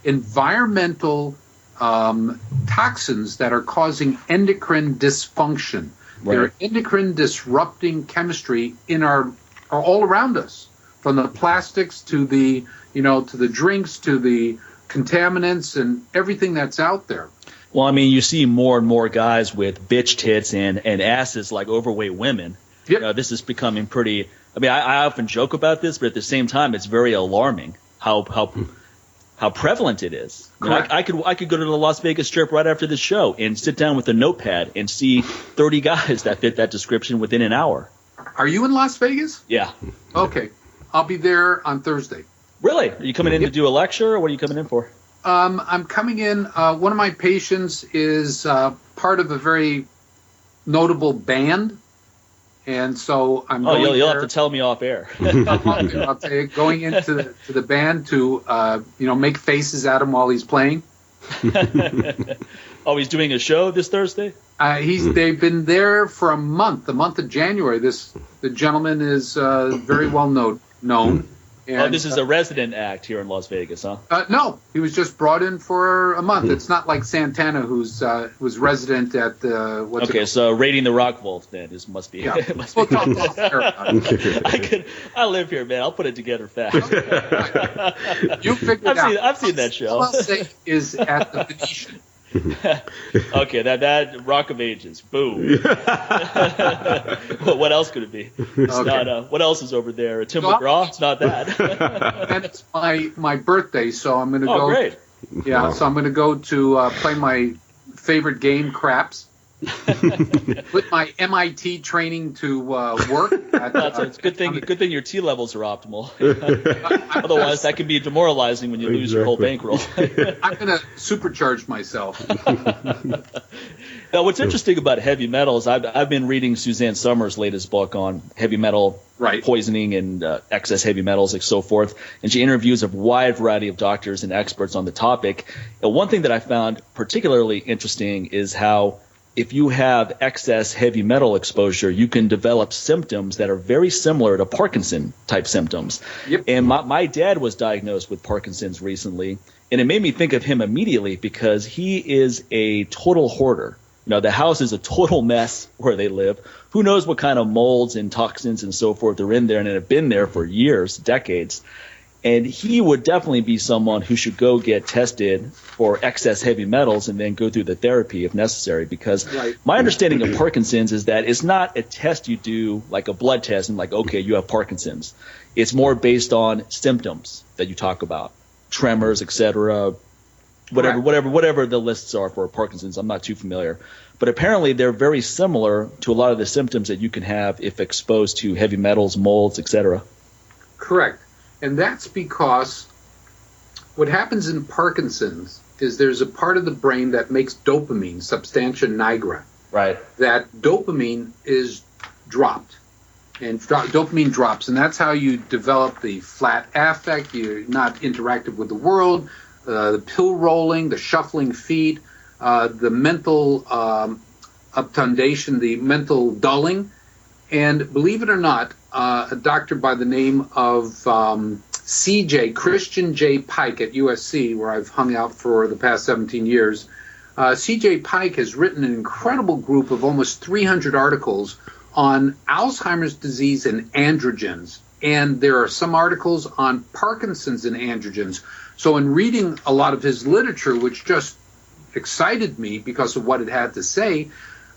environmental toxins that are causing endocrine dysfunction.
Right.
They're endocrine disrupting chemistry in our all around us, from the plastics to the to the drinks to the contaminants and everything that's out there.
Well, I mean, you see more and more guys with bitch tits and asses like overweight women.
Yep.
This is becoming pretty. I mean, I often joke about this, but at the same time, it's very alarming how prevalent it is. I could go to the Las Vegas Strip right after this show and sit down with a notepad and see 30 guys that fit that description within an hour.
Are you in Las Vegas?
Yeah.
Okay. I'll be there on Thursday.
Really? Are you coming in to do a lecture, or what are you coming in for?
I'm coming in. One of my patients is part of a very notable band. And so I'm going
you'll have to tell me off air.
I'll tell you, going into the band to make faces at him while he's playing.
Oh, he's doing a show this Thursday?
They've been there for a month, the month of January. The gentleman is very well known. And,
this is a resident act here in Las Vegas, huh?
No, he was just brought in for a month. It's not like Santana, who's was resident at the.
So raiding the Rock Vault then must be.
Yeah.
We'll talk I live here, man. I'll put it together fast.
You figured out.
I've seen that show.
All I'll say is at the Venetian.
Okay, that Rock of Ages. Boom. What else could it be? It's not. What else is over there? Tim McGraw? It's not that.
And it's my birthday, so I'm going to go.
Oh, great.
Yeah,
Wow.
so I'm going to go to play my favorite game, craps. Put my MIT training to work.
It's a good thing your T levels are optimal. Otherwise, that can be demoralizing when you lose your whole bankroll.
I'm going to supercharge myself.
Now, what's interesting about heavy metals, I've been reading Suzanne Summers' latest book on heavy metal poisoning and excess heavy metals and so forth, and she interviews a wide variety of doctors and experts on the topic. And one thing that I found particularly interesting is how if you have excess heavy metal exposure, you can develop symptoms that are very similar to Parkinson-type symptoms.
Yep.
And my dad was diagnosed with Parkinson's recently, and it made me think of him immediately because he is a total hoarder. The house is a total mess where they live. Who knows what kind of molds and toxins and so forth are in there and have been there for years, decades. And he would definitely be someone who should go get tested for excess heavy metals and then go through the therapy if necessary. Because my understanding of Parkinson's is that it's not a test you do like a blood test and like, okay, you have Parkinson's. It's more based on symptoms that you talk about, tremors, etc., whatever the lists are for Parkinson's. I'm not too familiar. But apparently they're very similar to a lot of the symptoms that you can have if exposed to heavy metals, molds, etc.
Correct. And that's because what happens in Parkinson's is there's a part of the brain that makes dopamine, substantia nigra.
Right.
That dopamine is dropped. And dopamine drops. And that's how you develop the flat affect. You're not interactive with the world. The pill rolling, the shuffling feet, the mental obtundation, the mental dulling. And believe it or not, a doctor by the name of Christian J. Pike at USC, where I've hung out for the past 17 years, C.J. Pike has written an incredible group of almost 300 articles on Alzheimer's disease and androgens. And there are some articles on Parkinson's and androgens. So in reading a lot of his literature, which just excited me because of what it had to say,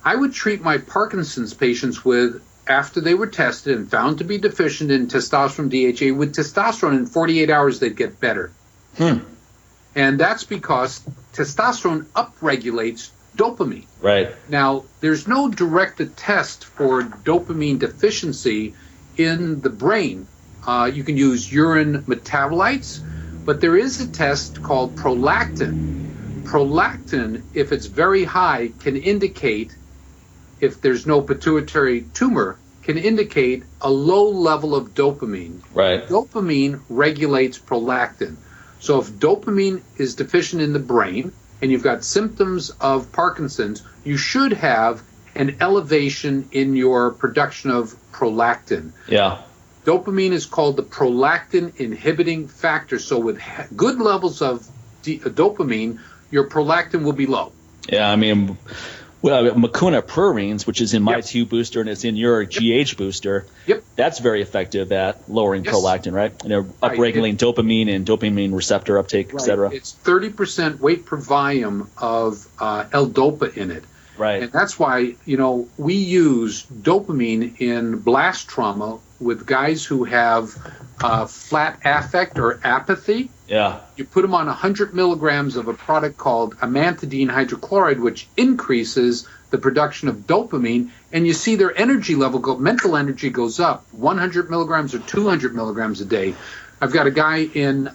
I would treat my Parkinson's patients with, after they were tested and found to be deficient in testosterone DHEA, with testosterone in 48 hours, they'd get better. And that's because testosterone upregulates dopamine.
Right.
Now, there's no directed test for dopamine deficiency in the brain. You can use urine metabolites, but there is a test called prolactin. Prolactin, if it's very high, can indicate, if there's no pituitary tumor, can indicate a low level of dopamine.
Right.
Dopamine regulates prolactin. So if dopamine is deficient in the brain and you've got symptoms of Parkinson's, you should have an elevation in your production of prolactin.
Yeah.
Dopamine is called the prolactin inhibiting factor. So with good levels of dopamine, your prolactin will be low.
Yeah, I mean, Mucuna prurines, which is in my T2 booster and it's in your GH booster, that's very effective at lowering prolactin, right? And they're upregulating dopamine and dopamine receptor uptake, et cetera.
It's 30% weight per volume of L-DOPA in it.
Right.
And that's why, we use dopamine in blast trauma with guys who have flat affect or apathy.
Yeah.
You put them on 100 milligrams of a product called amantadine hydrochloride, which increases the production of dopamine, and you see their energy level go, mental energy goes up 100 milligrams or 200 milligrams a day. I've got a guy in,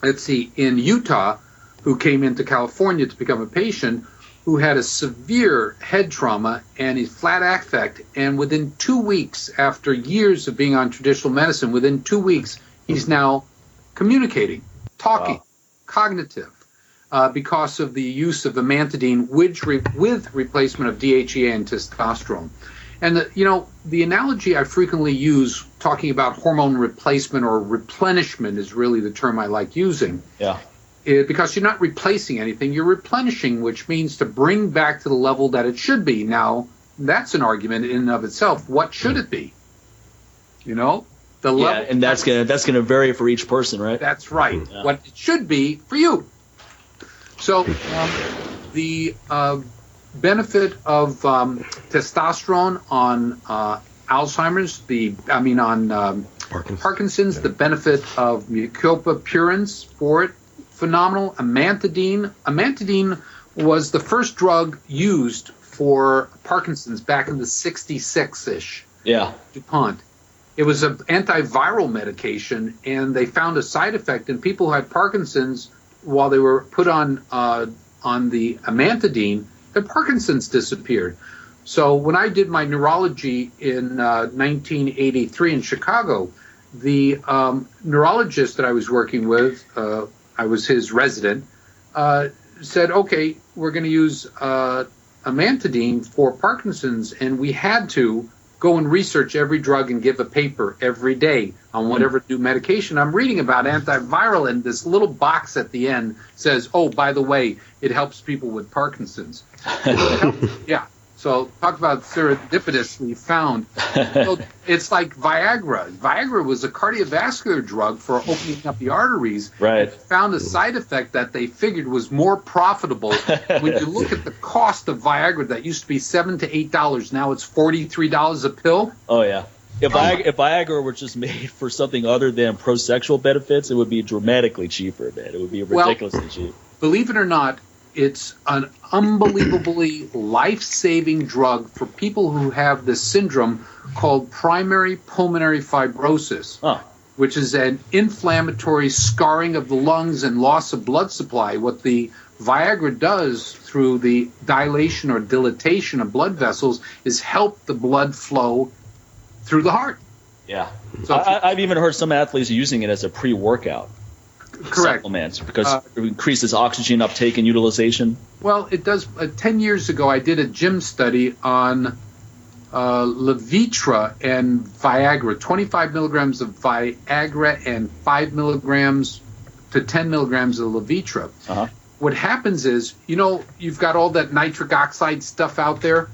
in Utah who came into California to become a patient who had a severe head trauma and a flat affect, and within 2 weeks, after years of being on traditional medicine, within 2 weeks, he's now communicating, talking, cognitive, because of the use of amantadine with replacement of DHEA and testosterone. And the analogy I frequently use talking about hormone replacement or replenishment is really the term I like using.
Yeah.
Because you're not replacing anything, you're replenishing, which means to bring back to the level that it should be. Now, that's an argument in and of itself. What should it be? The level.
Yeah, and that's gonna vary for each person, right?
That's right. Yeah. What it should be for you. So, the benefit of testosterone on Alzheimer's, on Parkinson's, the benefit of mucopurins for it. Phenomenal. Amantadine was the first drug used for Parkinson's back in the 66-ish.
Yeah.
DuPont. It was an antiviral medication, and they found a side effect in people who had Parkinson's while they were put on the amantadine. Their Parkinson's disappeared. So when I did my neurology in 1983 in Chicago, the neurologist that I was working with, I was his resident, said, okay, we're going to use amantadine for Parkinson's, and we had to go and research every drug and give a paper every day on whatever new medication. I'm reading about antiviral, and this little box at the end says, oh, by the way, it helps people with Parkinson's. Yeah. So talk about serendipitously found. So it's like Viagra. Viagra was a cardiovascular drug for opening up the arteries.
Right.
Found a side effect that they figured was more profitable. When you look at the cost of Viagra, that used to be $7 to $8. Now it's $43 a pill.
Oh, yeah. If Viagra were just made for something other than pro-sexual benefits, it would be dramatically cheaper, man. It would be ridiculously cheap.
Believe it or not, it's an unbelievably life-saving drug for people who have this syndrome called primary pulmonary fibrosis, which is an inflammatory scarring of the lungs and loss of blood supply. What the Viagra does through the dilation or dilatation of blood vessels is help the blood flow through the heart.
Yeah. So I've even heard some athletes using it as a pre-workout.
Correct.
Supplements because it increases oxygen uptake and utilization.
Well, it does. 10 years ago, I did a gym study on Levitra and Viagra, 25 milligrams of Viagra and 5 milligrams to 10 milligrams of Levitra. Uh-huh. What happens is, you've got all that nitric oxide stuff out there.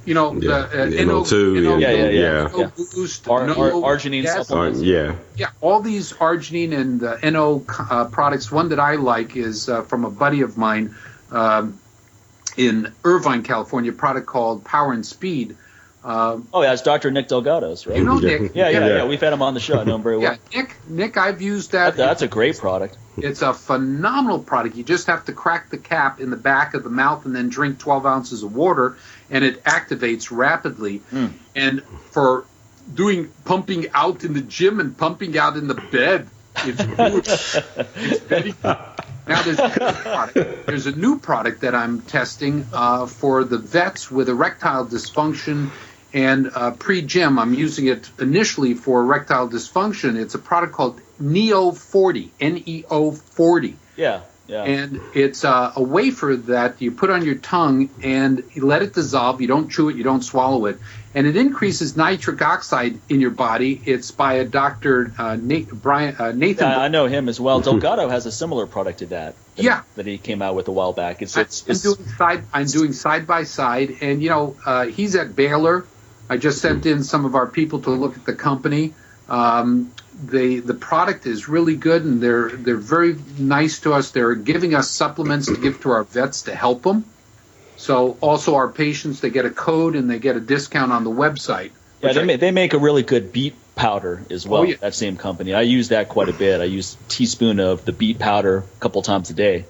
The
NO2,
boost,
arginine supplements.
Yeah, all these arginine and NO products. One that I like is from a buddy of mine. in Irvine, California, a product called Power and Speed.
It's Dr. Nick Delgado's, right?
You know Nick?
Yeah. We've had him on the show. I know him very well.
Yeah, Nick, I've used that.
That's a great product.
It's a phenomenal product. You just have to crack the cap in the back of the mouth and then drink 12 ounces of water, and it activates rapidly. And for doing pumping out in the gym and pumping out in the bed, it's good. It's very good. Now there's a new product that I'm testing for the vets with erectile dysfunction and pre-gym. I'm using it initially for erectile dysfunction. It's a product called Neo 40, Neo 40.
Yeah.
And it's a wafer that you put on your tongue and you let it dissolve. You don't chew it, you don't swallow it. And it increases nitric oxide in your body. It's by a Dr. Nathan.
Yeah, I know him as well. Delgado has a similar product to that. That he came out with a while back.
I'm doing side by side, and he's at Baylor. I just sent in some of our people to look at the company. The product is really good, and they're very nice to us. They're giving us supplements to give to our vets to help them. So also our patients, they get a code and they get a discount on the website.
Yeah, they make a really good beet powder as well. That same company. I use that quite a bit. I use a teaspoon of the beet powder a couple times a day.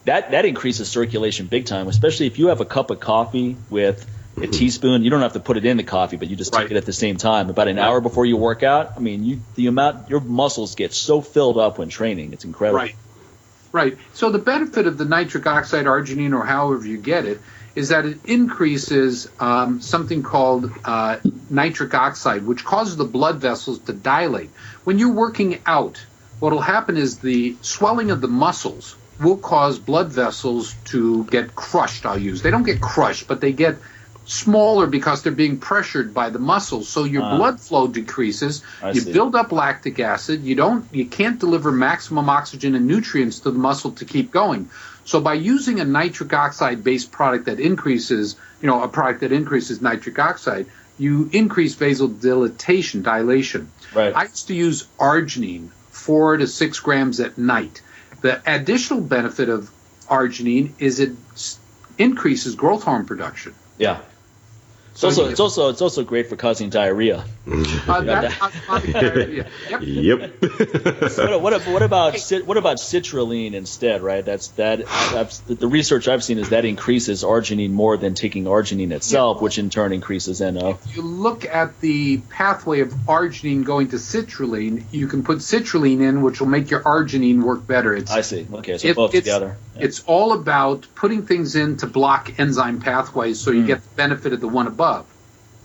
That increases circulation big time, especially if you have a cup of coffee with a teaspoon. You don't have to put it in the coffee, but you just take it at the same time. About an hour before you work out, your muscles get so filled up when training. It's incredible.
Right. So the benefit of the nitric oxide, arginine, or however you get it, is that it increases something called nitric oxide, which causes the blood vessels to dilate. When you're working out, what will happen is the swelling of the muscles will cause blood vessels to get crushed, They don't get crushed, but they get smaller because they're being pressured by the muscles. So your blood flow decreases. You build up lactic acid. You can't deliver maximum oxygen and nutrients to the muscle to keep going. So by using a nitric oxide based product that increases, nitric oxide, you increase vasodilation, dilation.
Right.
I used to use arginine 4 to 6 grams at night. The additional benefit of arginine is it increases growth hormone production.
Yeah. It's also great for causing diarrhea.
Yep.
What about citrulline instead? Right. The research I've seen is that increases arginine more than taking arginine itself, which in turn increases NO.
If you look at the pathway of arginine going to citrulline, you can put citrulline in, which will make your arginine work better.
I see. Okay, so both together.
Yeah. It's all about putting things in to block enzyme pathways, so you get the benefit of the one above.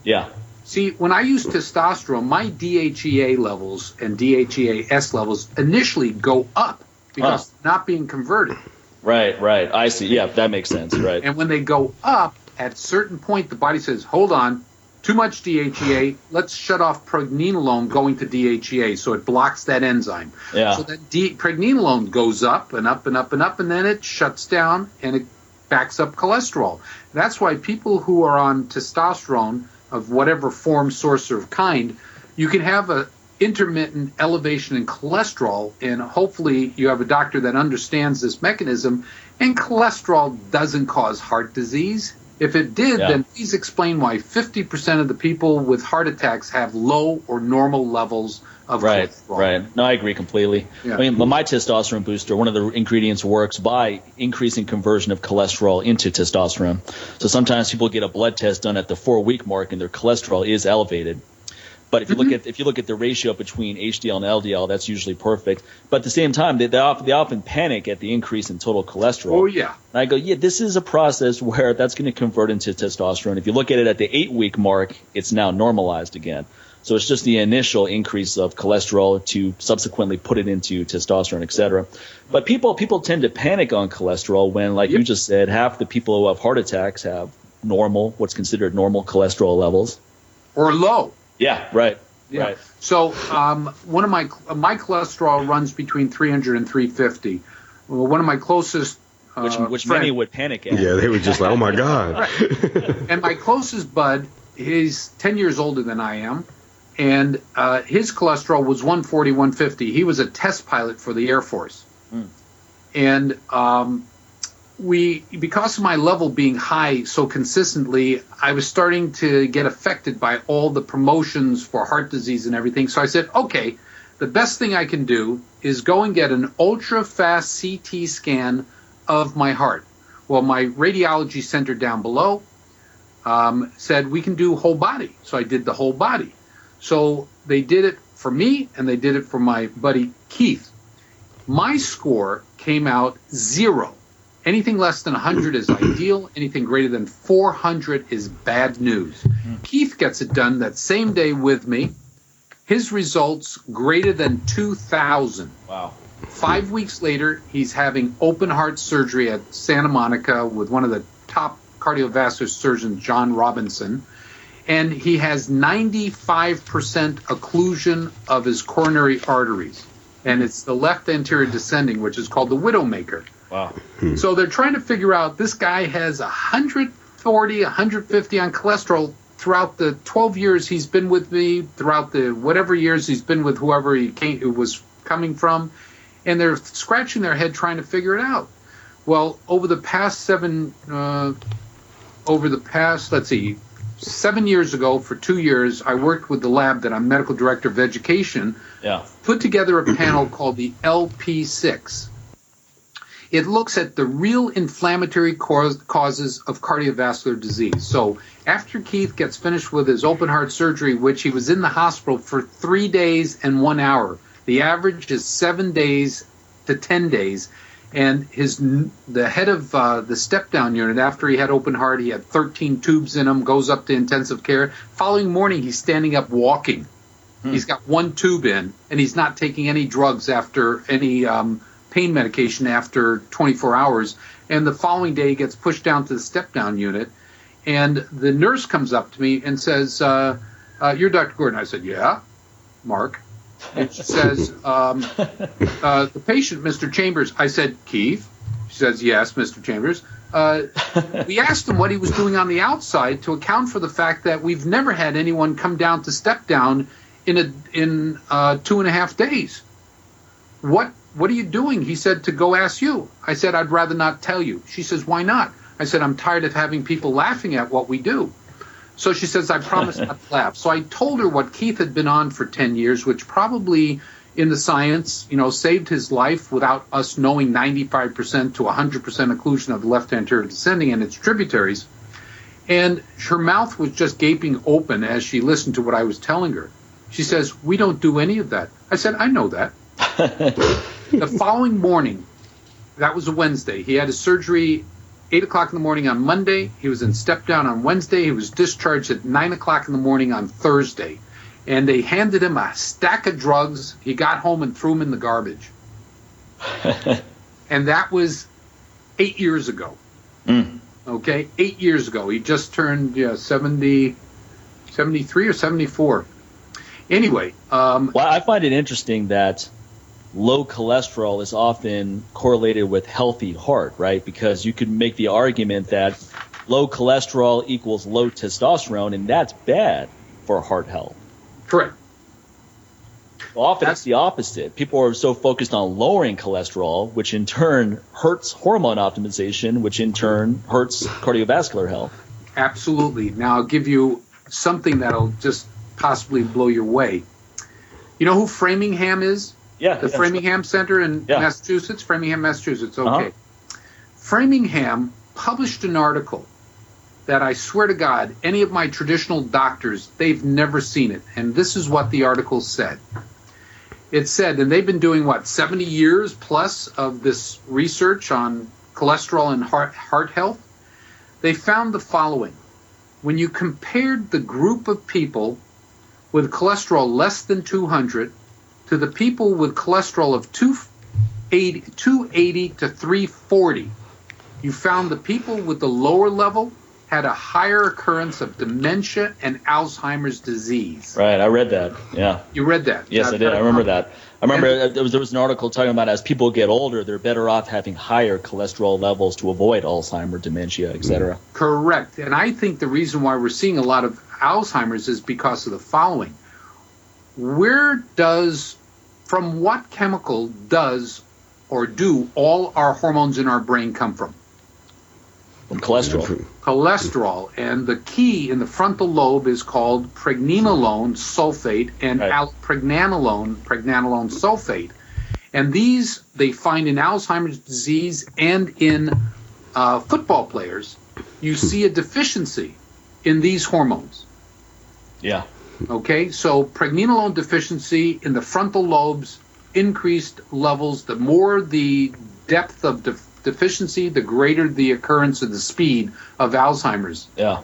Yeah.
See, when I use testosterone, my DHEA levels and DHEAS levels initially go up because they're not being converted.
Right. I see. Yeah, that makes sense. Right.
And when they go up, at a certain point, the body says, hold on, too much DHEA, let's shut off pregnenolone going to DHEA, so it blocks that enzyme.
Yeah.
So that pregnenolone goes up and up and up and up, and then it shuts down and it backs up cholesterol. That's why people who are on testosterone of whatever form, source, or kind, you can have a intermittent elevation in cholesterol, and hopefully you have a doctor that understands this mechanism, and cholesterol doesn't cause heart disease. If it did, then please explain why 50% of the people with heart attacks have low or normal levels of cholesterol.
Right. No, I agree completely.
Yeah.
I mean, my testosterone booster, one of the ingredients works by increasing conversion of cholesterol into testosterone. So sometimes people get a blood test done at the 4-week mark and their cholesterol is elevated. But if you look at the ratio between HDL and LDL, that's usually perfect. But at the same time, they often panic at the increase in total cholesterol.
Oh, yeah.
And I go, this is a process where that's going to convert into testosterone. If you look at it at the 8-week mark, it's now normalized again. So it's just the initial increase of cholesterol to subsequently put it into testosterone, et cetera. But people tend to panic on cholesterol when, like you just said, half the people who have heart attacks have what's considered normal cholesterol levels.
Or low.
Yeah, right.
Yeah.
Right.
So one of my cholesterol runs between 300 and 350. Well, one of my closest
which many would panic at.
Yeah, they were just like, oh my God.
Right. And my closest bud, he's 10 years older than I am, and his cholesterol was 140, 150. He was a test pilot for the Air Force. And because of my level being high so consistently, I was starting to get affected by all the promotions for heart disease and everything. So I said, okay, the best thing I can do is go and get an ultra-fast CT scan of my heart. Well, my radiology center down below said we can do whole body. So I did the whole body. So they did it for me, and they did it for my buddy Keith. My score came out 0. Anything less than 100 is ideal. Anything greater than 400 is bad news. Keith gets it done that same day with me. His results greater than 2,000.
Wow.
5 weeks later, he's having open heart surgery at Santa Monica with one of the top cardiovascular surgeons, John Robinson. And he has 95% occlusion of his coronary arteries. And it's the left anterior descending, which is called the widowmaker.
Wow.
So they're trying to figure out, this guy has 140, 150 on cholesterol throughout the 12 years he's been with me, throughout the whatever years he's been with whoever he was coming from, and they're scratching their head trying to figure it out. Well, over the past 7 years ago, for 2 years, I worked with the lab that I'm medical director of education, put together a panel called the LP6. It looks at the real inflammatory causes of cardiovascular disease. So after Keith gets finished with his open heart surgery, which he was in the hospital for 3 days and 1 hour, the average is 7 days to 10 days. And the head of the step-down unit, after he had open heart, he had 13 tubes in him, goes up to intensive care. Following morning, he's standing up walking. He's got 1 tube in, and he's not taking any drugs after any pain medication after 24 hours. And the following day, he gets pushed down to the step-down unit. And the nurse comes up to me and says, you're Dr. Gordon. I said, yeah, Mark. And she says, the patient, Mr. Chambers. I said, Keith? She says, yes, Mr. Chambers. We asked him what he was doing on the outside to account for the fact that we've never had anyone come down to step down in 2.5 days. What are you doing? He said, to go ask you. I said, I'd rather not tell you. She says, why not? I said, I'm tired of having people laughing at what we do. So she says, I promise not to laugh. So I told her what Keith had been on for 10 years, which probably in the science, saved his life without us knowing 95% to 100% occlusion of the left anterior descending and its tributaries. And her mouth was just gaping open as she listened to what I was telling her. She says, we don't do any of that. I said, I know that. The following morning, that was a Wednesday, he had his surgery 8 o'clock in the morning on Monday. He was in step down on Wednesday. He was discharged at 9 o'clock in the morning on Thursday. And they handed him a stack of drugs. He got home and threw them in the garbage. And that was 8 years ago. Okay, 8 years ago. He just turned 73 or 74. Anyway.
Well, I find it interesting that low cholesterol is often correlated with healthy heart, right? Because you could make the argument that low cholesterol equals low testosterone, and that's bad for heart health.
Correct.
Well, often it's the opposite. People are so focused on lowering cholesterol, which in turn hurts hormone optimization, which in turn hurts cardiovascular health.
Absolutely. Now, I'll give you something that'll just possibly blow your way. You know who Framingham is?
Yeah.
The Framingham Center in Massachusetts? Framingham, Massachusetts. Okay. Framingham published an article that I swear to God, any of my traditional doctors, they've never seen it. And this is what the article said. It said, and they've been doing, 70 years plus of this research on cholesterol and heart health. They found the following. When you compared the group of people with cholesterol less than 200 to the people with cholesterol of 280 to 340, you found the people with the lower level had a higher occurrence of dementia and Alzheimer's disease.
Right, I read that. Yeah.
You read that?
Yes, I did. I remember that. I remember there was an article talking about as people get older, they're better off having higher cholesterol levels to avoid Alzheimer's, dementia, et cetera.
Correct. And I think the reason why we're seeing a lot of Alzheimer's is because of the following. From what chemical do all our hormones in our brain come from?
From cholesterol.
Cholesterol. And the key in the frontal lobe is called pregnenolone sulfate and allopregnanolone sulfate. And these they find in Alzheimer's disease and in football players. You see a deficiency in these hormones.
Yeah.
Okay, so pregnenolone deficiency in the frontal lobes, increased levels. The more the depth of deficiency, the greater the occurrence of the speed of Alzheimer's.
Yeah.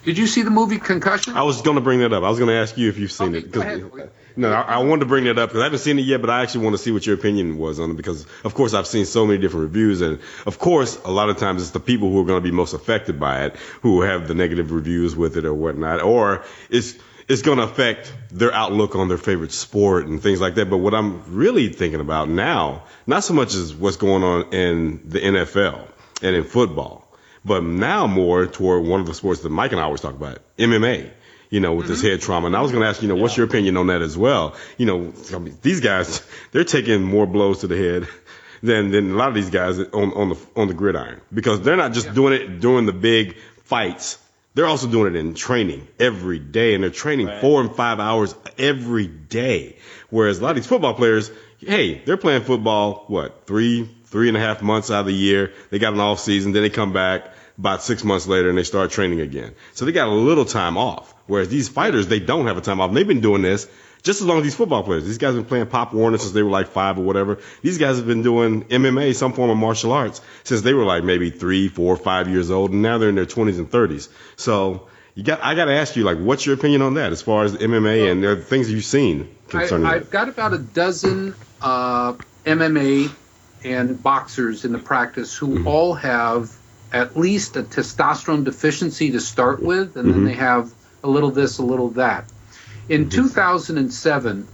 Did you see the movie Concussion?
I was going to bring that up. I was going to ask you if you've seen it.
Go ahead.
No, I wanted to bring that up because I haven't seen it yet, but I actually want to see what your opinion was on it because, of course, I've seen so many different reviews. And, of course, a lot of times it's the people who are going to be most affected by it who have the negative reviews with it or whatnot. Or it's going to affect their outlook on their favorite sport and things like that. But what I'm really thinking about now, not so much as what's going on in the NFL and in football, but now more toward one of the sports that Mike and I always talk about, MMA. With this head trauma. And I was going to ask, what's your opinion on that as well? These guys, they're taking more blows to the head than a lot of these guys on the gridiron because they're not just doing it during the big fights. They're also doing it in training every day, and they're training 4 and 5 hours every day. Whereas a lot of these football players, hey, they're playing football, 3.5 months out of the year. They got an off season, then they come back about 6 months later and they start training again. So they got a little time off. Whereas these fighters, they don't have a time off. And they've been doing this just as long as these football players. These guys have been playing Pop Warner since they were like 5 or whatever. These guys have been doing MMA, some form of martial arts, since they were like maybe 3, 4, 5 years old. And now they're in their 20s and 30s. So I got to ask you, what's your opinion on that as far as MMA and the things you've seen concerning
I've got about a dozen MMA and boxers in the practice who all have at least a testosterone deficiency to start with, and then they have a little this, a little that. In 2007,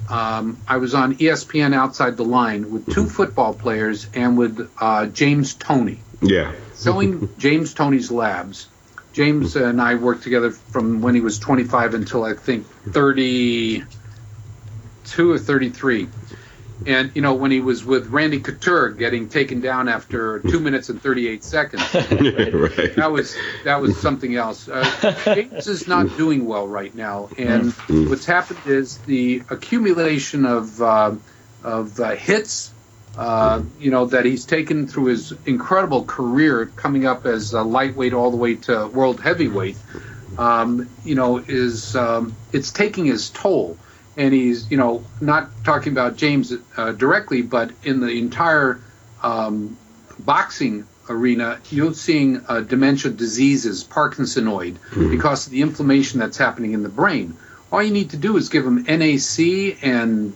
I was on ESPN Outside the Line with 2 football players and with James Toney. Yeah. Showing James Toney's labs. James and I worked together from when he was 25 until I think 32 or 33. And, when he was with Randy Couture getting taken down after 2 minutes and 38 seconds,
right.
that was something else. James is not doing well right now. And what's happened is the accumulation of hits, that he's taken through his incredible career coming up as a lightweight all the way to world heavyweight, it's taking his toll. And he's, not talking about James directly, but in the entire boxing arena, you're seeing dementia diseases, Parkinsonoid, because of the inflammation that's happening in the brain. All you need to do is give them NAC and,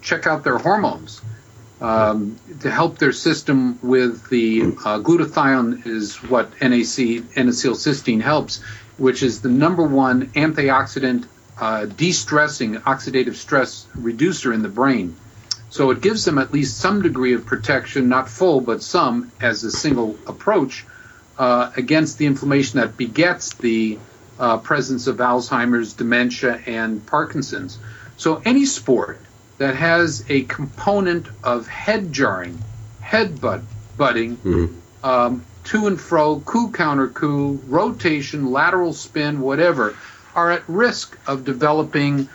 check out their hormones to help their system with the glutathione is what NAC, N-acetylcysteine, helps, which is the number one antioxidant de-stressing oxidative stress reducer in the brain. So it gives them at least some degree of protection, not full, but some, as a single approach against the inflammation that begets the presence of Alzheimer's, dementia, and Parkinson's. So any sport that has a component of head jarring, head butting, to and fro, coup counter coup, rotation, lateral spin, whatever, are at risk of developing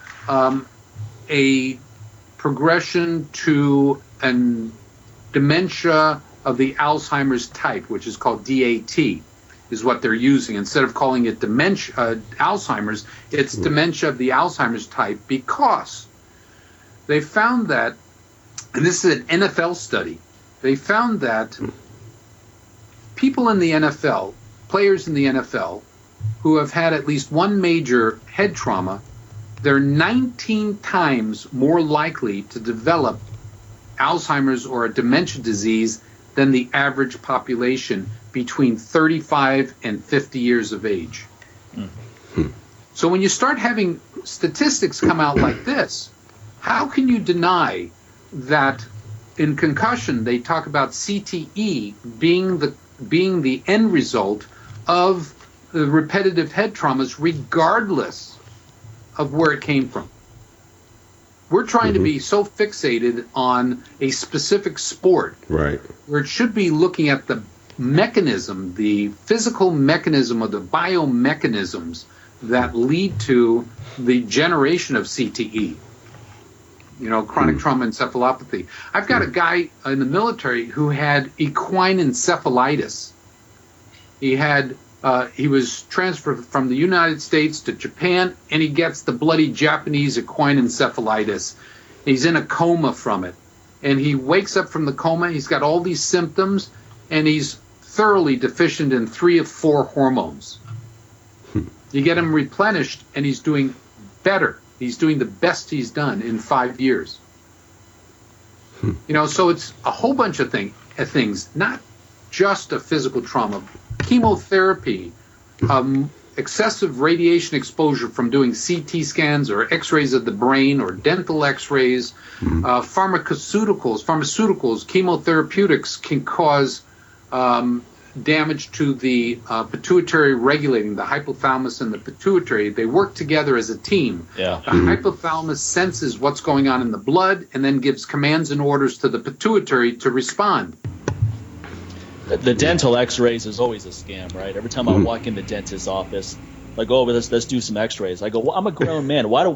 a progression to a dementia of the Alzheimer's type, which is called DAT, is what they're using. Instead of calling it dementia, Alzheimer's, it's dementia of the Alzheimer's type, because they found that, and this is an NFL study, they found that people in the NFL, players in the NFL, who have had at least one major head trauma, they're 19 times more likely to develop Alzheimer's or a dementia disease than the average population between 35 and 50 years of age. So when you start having statistics come out like this, how can you deny that in concussion they talk about CTE being the end result of the repetitive head traumas, regardless of where it came from? We're trying to be so fixated on a specific sport,
Right.
where it should be looking at the mechanism, the physical mechanism or the biomechanisms that lead to the generation of CTE, chronic trauma encephalopathy. I've got a guy in the military who had equine encephalitis. He was transferred from the United States to Japan, and he gets the bloody Japanese equine encephalitis. He's in a coma from it. And he wakes up from the coma, he's got all these symptoms, and he's thoroughly deficient in 3 of 4 hormones. You get him replenished, and he's doing better. He's doing the best he's done in 5 years. So it's a whole bunch of things, not just a physical trauma. Chemotherapy, excessive radiation exposure from doing CT scans or x-rays of the brain or dental x-rays, pharmaceuticals, chemotherapeutics can cause damage to the pituitary regulating, the hypothalamus and the pituitary. They work together as a team.
Yeah.
The hypothalamus senses what's going on in the blood and then gives commands and orders to the pituitary to respond.
The dental x-rays is always a scam, right? Every time I walk in the dentist's office, like, let's do some x-rays. I go, well, I'm a grown man. What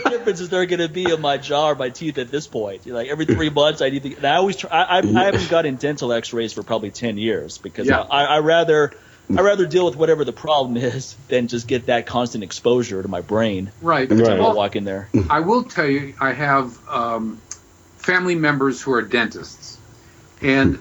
difference is there going to be in my jaw or my teeth at this point? Like every 3 months, I need to. And I always try. I haven't gotten dental x-rays for probably 10 years because I rather deal with whatever the problem is than just get that constant exposure to my brain.
Right.
Every time I walk in there.
I will tell you, I have family members who are dentists, and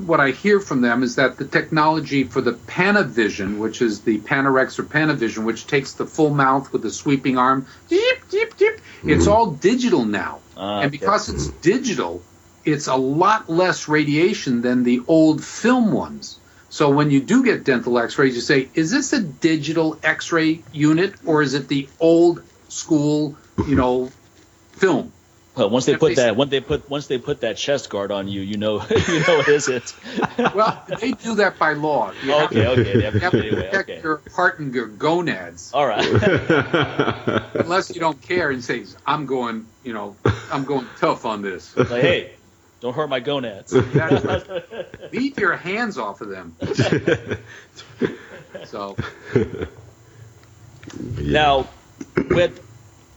what I hear from them is that the technology for the Panavision, which is the Panarex or Panavision, which takes the full mouth with the sweeping arm, it's all digital now. And because it's digital, it's a lot less radiation than the old film ones. So when you do get dental x-rays, you say, is this a digital x-ray unit or is it the old school, film?
Well, once they put that chest guard on you, you know it isn't.
Well, they do that by law. You have to protect your heart and your gonads.
All right.
Unless you don't care and say, I'm going tough on this.
Like, hey, don't hurt my gonads.
That's right. Leave your hands off of them. So.
Now,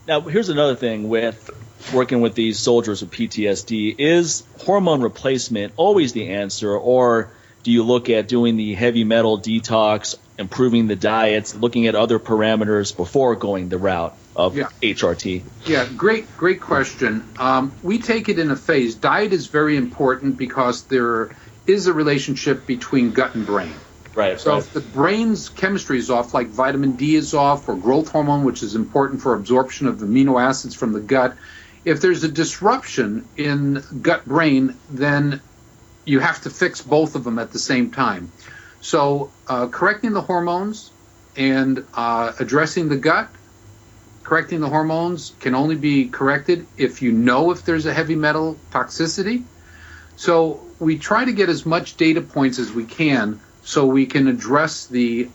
here's another thing with working with these soldiers with PTSD. Is hormone replacement always the answer, or do you look at doing the heavy metal detox, improving the diets, looking at other parameters before going the route of HRT? Yeah,
great question. We take it in a phase. Diet is very important because there is a relationship between gut and brain.
Right.
So if the brain's chemistry is off, like vitamin D is off, or growth hormone, which is important for absorption of amino acids from the gut, if there's a disruption in gut-brain, then you have to fix both of them at the same time. So correcting the hormones and addressing the gut, correcting the hormones can only be corrected if you know if there's a heavy metal toxicity. So we try to get as much data points as we can so we can address the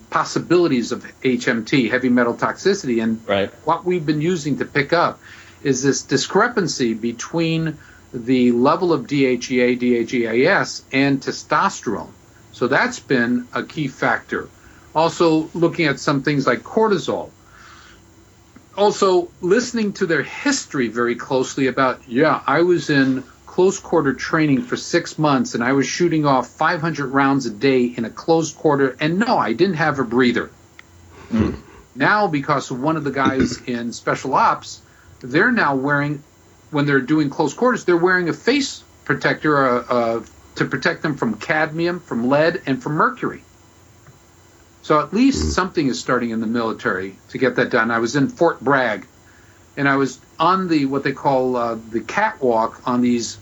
possibilities of HMT, heavy metal toxicity. And what we've been using to pick up is this discrepancy between the level of DHEA, DHEAS, and testosterone. So that's been a key factor. Also looking at some things like cortisol. Also listening to their history very closely about, I was in close quarter training for 6 months and I was shooting off 500 rounds a day in a closed quarter, and no, I didn't have a breather. Now, because of one of the guys in special ops, they're now wearing, when they're doing close quarters, they're wearing a face protector to protect them from cadmium, from lead, and from mercury. So at least something is starting in the military to get that done. I was in Fort Bragg, and I was on what they call the catwalk on these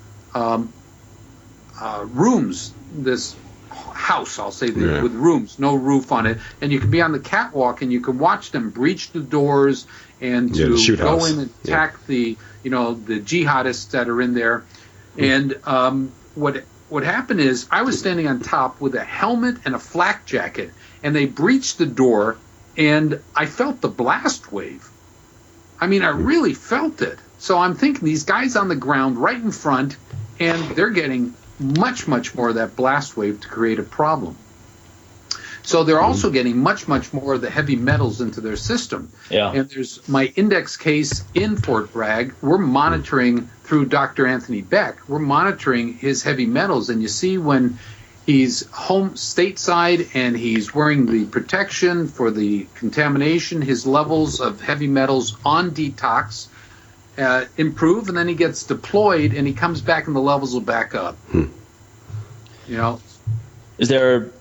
rooms, this house, I'll say, with rooms, no roof on it, and you can be on the catwalk and you can watch them breach the doors and to go in and attack the jihadists that are in there. And what happened is I was standing on top with a helmet and a flak jacket, and they breached the door, and I felt the blast wave. I mean, I really felt it. So I'm thinking these guys on the ground right in front, and they're getting much, much more of that blast wave to create a problem. So they're also getting much, much more of the heavy metals into their system.
Yeah.
And there's my index case in Fort Bragg. We're monitoring through Dr. Anthony Beck. We're monitoring his heavy metals. And you see when he's home stateside and he's wearing the protection for the contamination, his levels of heavy metals on detox improve, and then he gets deployed and he comes back and the levels will back up. You know,
is there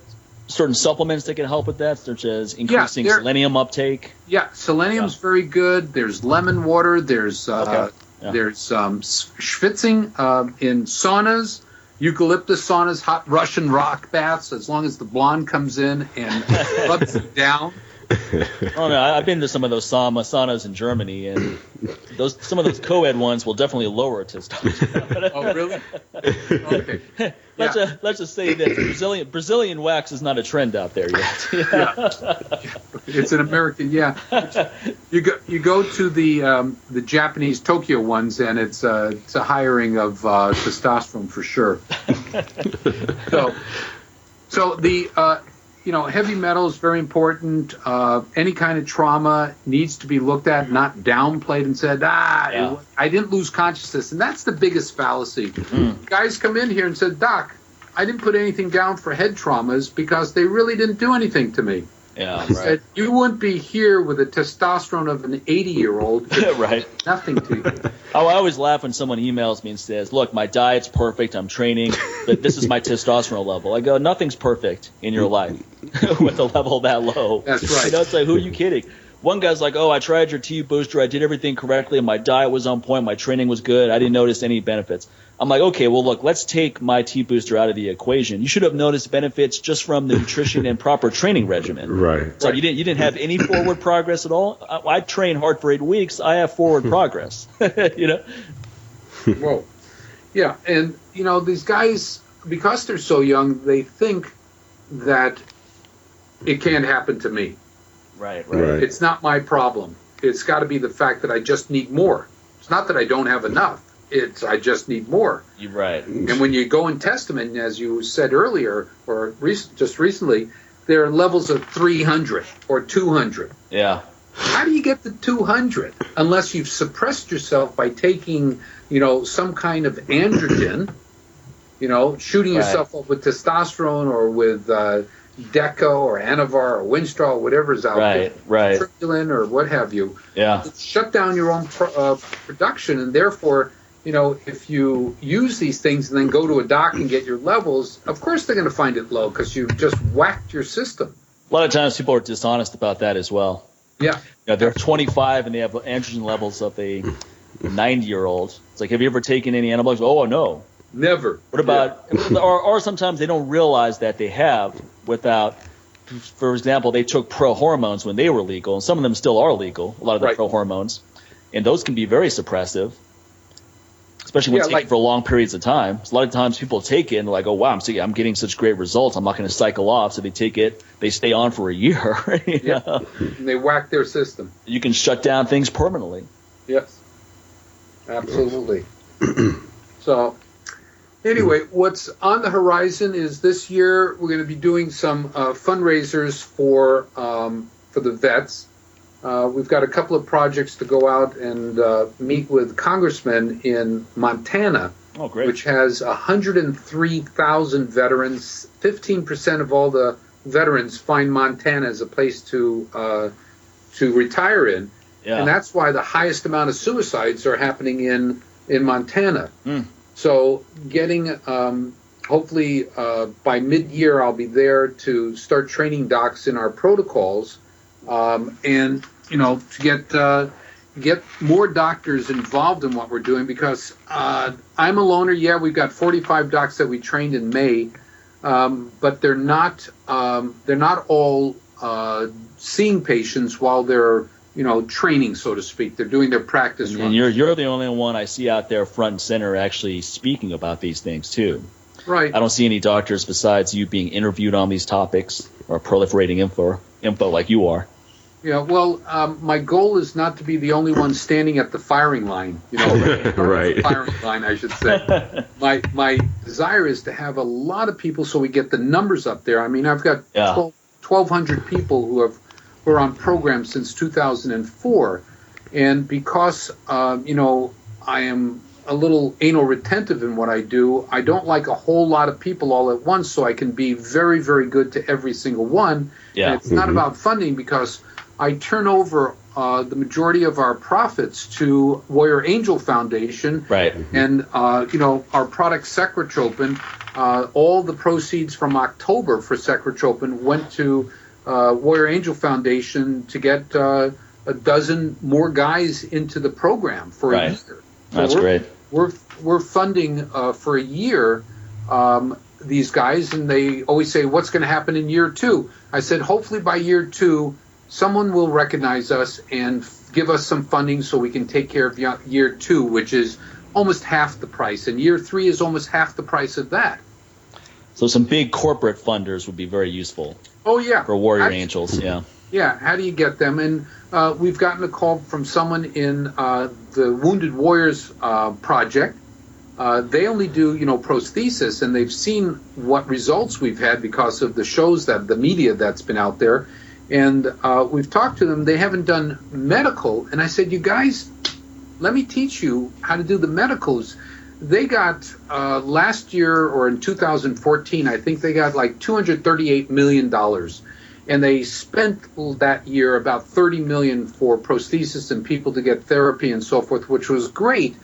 certain supplements that can help with that, such as increasing selenium uptake?
Yeah, selenium's very good. There's lemon water. There's schwitzing in saunas, eucalyptus saunas, hot Russian rock baths, as long as the blonde comes in and rubs it down.
Oh no, I've been to some of those saunas in Germany, and some of those co-ed ones will definitely lower testosterone.
Oh, really? Okay.
Let's just say that Brazilian wax is not a trend out there yet.
It's an American. Yeah, you go to the Japanese Tokyo ones, and it's a hiring of testosterone for sure. So the heavy metal is very important. Any kind of trauma needs to be looked at, not downplayed and said, I didn't lose consciousness. And that's the biggest fallacy. Guys come in here and said, Doc, I didn't put anything down for head traumas because they really didn't do anything to me.
Yeah,
right. Said, you wouldn't be here with the testosterone of an 80-year-old.
Right.
Nothing to you.
I always laugh when someone emails me and says, look, my diet's perfect, I'm training, but this is my testosterone level. I go, nothing's perfect in your life with a level that low.
That's right.
It's like, who are you kidding? One guy's like, I tried your T booster, I did everything correctly, and my diet was on point, my training was good, I didn't notice any benefits. I'm like, okay, well, look, let's take my T booster out of the equation. You should have noticed benefits just from the nutrition and proper training regimen.
Right.
So you didn't have any forward progress at all? I train hard for 8 weeks. I have forward progress.
Whoa. Yeah, and, these guys, because they're so young, they think that it can't happen to me.
Right.
It's not my problem. It's got to be the fact that I just need more. It's not that I don't have enough. It's I just need more.
You're right.
And when you go in Testament, as you said earlier, or just recently, there are levels of 300 or 200.
Yeah.
How do you get to 200 unless you've suppressed yourself by taking, some kind of androgen, shooting yourself up with testosterone or with Deco or Anavar or Winstrol or whatever's out there, Tripulin or what have you.
Yeah.
Shut down your own production, and therefore, if you use these things and then go to a doc and get your levels, of course they're going to find it low because you've just whacked your system.
A lot of times people are dishonest about that as well.
Yeah.
They're 25 and they have androgen levels of a 90-year-old. It's like, have you ever taken any anabolics? Oh, no.
Never.
What about, or sometimes they don't realize that they have without, for example, they took pro-hormones when they were legal, and some of them still are legal, a lot of the pro-hormones, and those can be very suppressive, especially when taken for long periods of time. So a lot of times people take it and they're like, oh, wow, I'm getting such great results, I'm not going to cycle off, so they take it, they stay on for a year.
And they whack their system.
You can shut down things permanently.
Yes, absolutely. So anyway, what's on the horizon is this year we're going to be doing some fundraisers for the vets. We've got a couple of projects to go out and meet with congressmen in Montana, which has 103,000 veterans. 15% of all the veterans find Montana as a place to retire in, and that's why the highest amount of suicides are happening in Montana. So getting, hopefully by mid-year, I'll be there to start training docs in our protocols, and to get more doctors involved in what we're doing, because I'm a loner. Yeah, we've got 45 docs that we trained in May, but they're not all seeing patients while they're training, so to speak. They're doing their practice runs.
And you're the only one I see out there front and center actually speaking about these things too.
Right.
I don't see any doctors besides you being interviewed on these topics or proliferating info like you are.
Yeah, well, my goal is not to be the only one standing at the firing line.
Right.
Firing line, I should say. My desire is to have a lot of people so we get the numbers up there. I mean, I've got 1,200 people who are on program since 2004, and because I am a little anal retentive in what I do, I don't like a whole lot of people all at once, so I can be very, very good to every single one.
Yeah.
And it's not about funding because I turn over the majority of our profits to Warrior Angel Foundation,
right?
And our product Secretropin, all the proceeds from October for Secretropin went to Warrior Angel Foundation to get a dozen more guys into the program for a year. So
that's great.
We're funding for a year these guys, and they always say, "What's going to happen in year 2?" I said, "Hopefully by year 2." Someone will recognize us and give us some funding so we can take care of year 2, which is almost half the price. And year 3 is almost half the price of that.
So some big corporate funders would be very useful.
Oh, yeah.
For Warrior Angels, yeah.
Yeah, how do you get them? And we've gotten a call from someone in the Wounded Warriors project. They only do, prosthesis, and they've seen what results we've had because of the shows, the media that's been out there. And we've talked to them. They haven't done medical. And I said, you guys, let me teach you how to do the medicals. They got last year, or in 2014, I think they got like $238 million. And they spent that year about $30 million for prosthesis and people to get therapy and so forth, which was great.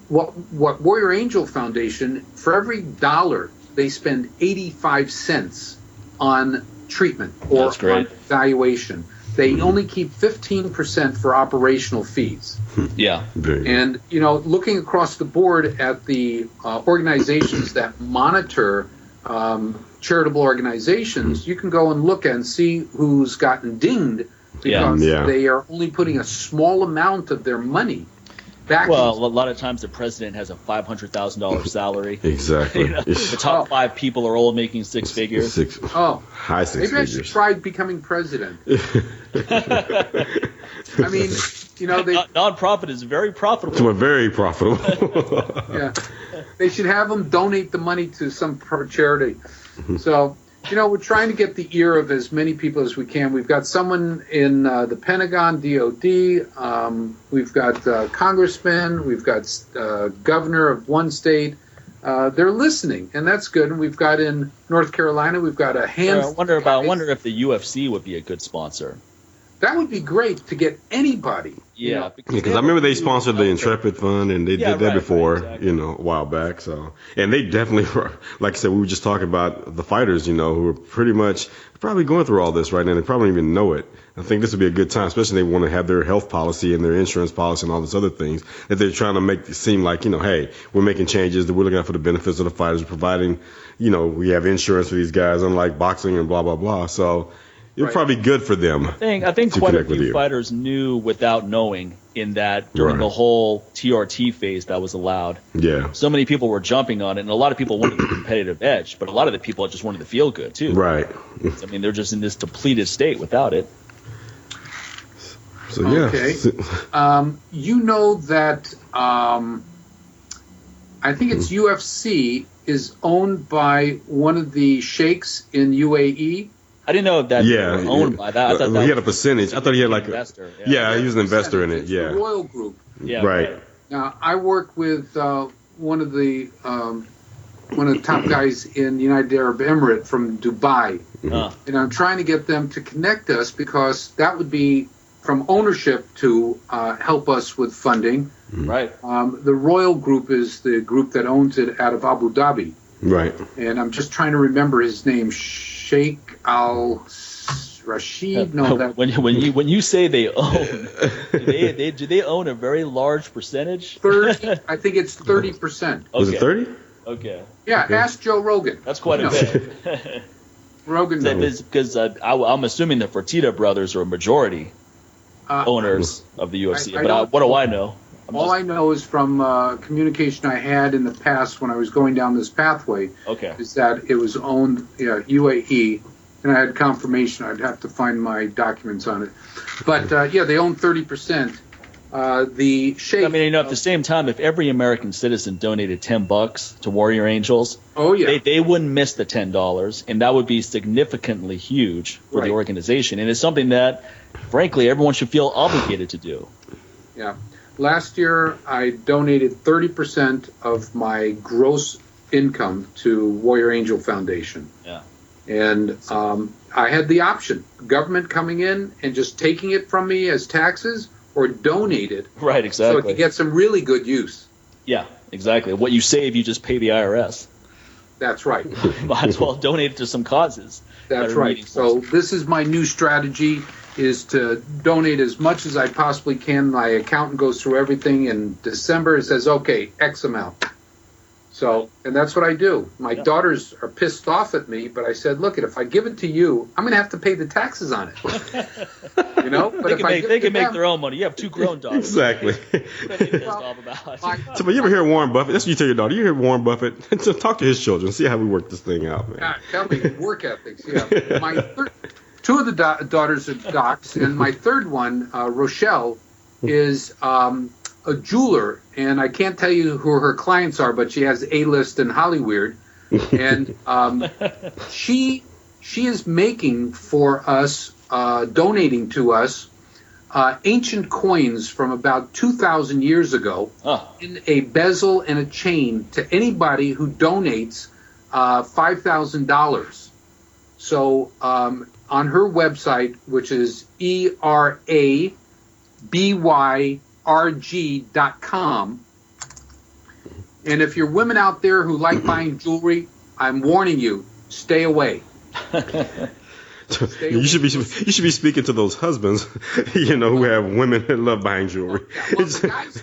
What Warrior Angel Foundation, for every dollar, they spend 85 cents on treatment or on evaluation. They only keep 15% for operational fees.
Yeah.
And, looking across the board at the organizations that monitor charitable organizations, you can go and look and see who's gotten dinged because they are only putting a small amount of their money back.
Well, a lot of times the president has a $500,000 salary.
Exactly.
The top 5 people are all making 6 figures.
High 6 figures.
Maybe I should try becoming president. I mean,
nonprofit is very profitable.
Very profitable.
Yeah, they should have them donate the money to some charity. So, we're trying to get the ear of as many people as we can. We've got someone in the Pentagon, DOD. We've got congressmen. We've got governor of one state. They're listening, and that's good. And we've got in North Carolina, we've got a handful.
I wonder if the UFC would be a good sponsor.
That would be great to get anybody.
Yeah,
because I remember they sponsored the Intrepid Fund, and they did that before, exactly. A while back. So, and they definitely, like I said, we were just talking about the fighters, who are pretty much probably going through all this right now. They probably don't even know it. I think this would be a good time, especially if they want to have their health policy and their insurance policy and all these other things that they're trying to make it seem like, hey, we're making changes, that we're looking out for the benefits of the fighters, providing, we have insurance for these guys, unlike boxing and blah, blah, blah. So it's probably good for them.
I think quite a few fighters knew without knowing in that during the whole TRT phase that was allowed.
Yeah.
So many people were jumping on it, and a lot of people wanted the competitive edge, but a lot of the people just wanted to feel good, too.
Right.
I mean, they're just in this depleted state without it.
So, yeah.
Okay. You know that I think it's UFC is owned by one of the sheikhs in UAE.
I didn't know if that was owned by that. I thought that
he had a percentage. I thought he had like
investor.
He was an investor in it.
It's the Royal Group.
Yeah,
right.
Now I work with one of the top guys in the United Arab Emirates from Dubai, and I'm trying to get them to connect us because that would be from ownership to help us with funding.
Right.
The Royal Group is the group that owns it out of Abu Dhabi.
Right.
And I'm just trying to remember his name. Sheikh Al Rashid. No, that
when you say they own, do they own a very large percentage?
30. I think it's 30%.
Was it 30?
Okay.
Yeah, ask Joe Rogan.
That's quite a bit.
Rogan knows.
Because I'm assuming the Fertitta brothers are majority owners of the UFC. What do I know?
All I know is from communication I had in the past when I was going down this pathway.
Okay.
Is that it was owned UAE, and I had confirmation. I'd have to find my documents on it. But, they own 30%. The Sheikh,
I mean, at the same time, if every American citizen donated $10 to Warrior Angels, they wouldn't miss the $10, and that would be significantly huge for the organization. And it's something that, frankly, everyone should feel obligated to do.
Yeah. Last year, I donated 30% of my gross income to Warrior Angel Foundation.
Yeah.
And I had the option, government coming in and just taking it from me as taxes, or donate it.
Right, exactly.
So it can get some really good use.
Yeah, exactly. What you save, you just pay the IRS.
That's right.
Might as well donate it to some causes.
That's right. So this is my new strategy, is to donate as much as I possibly can. My accountant goes through everything in December and says, okay, X amount. So, and that's what I do. My daughters are pissed off at me, but I said, look, if I give it to you, I'm going to have to pay the taxes on it. You know? But
they can make their own money. You have two grown daughters.
Exactly. So, but you ever hear Warren Buffett? That's what you tell your daughter. You hear Warren Buffett? So talk to his children. See how we work this thing out, man.
Tell me work ethics. Yeah. Two of the daughters are docs, and my third one, Rochelle, is a jeweler, and I can't tell you who her clients are, but she has A-list in Hollywood, and she is making for us, donating to us, ancient coins from about 2,000 years ago in a bezel and a chain to anybody who donates $5,000. So on her website, which is ERABYRG.com, and if you're women out there who like buying jewelry, I'm warning you, stay away.
You should be speaking to those husbands, who have women that love buying jewelry.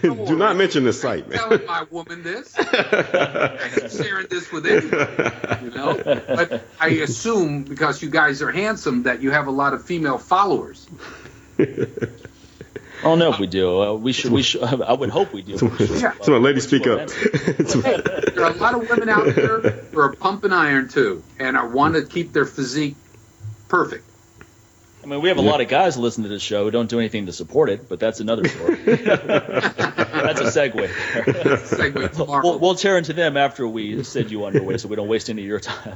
Do not mention this site, man.
I'm telling my woman this. I ain't sharing this with anybody, But I assume because you guys are handsome that you have a lot of female followers.
I don't know if we do. We should. I would hope we do.
So, lady, speak up.
There are a lot of women out there who are pumping iron too, and I want to keep their physique perfect.
I mean, we have a lot of guys who listen to this show who don't do anything to support it, but that's another story. That's a segue. We'll tear into them after we send you underway, so we don't waste any of your time.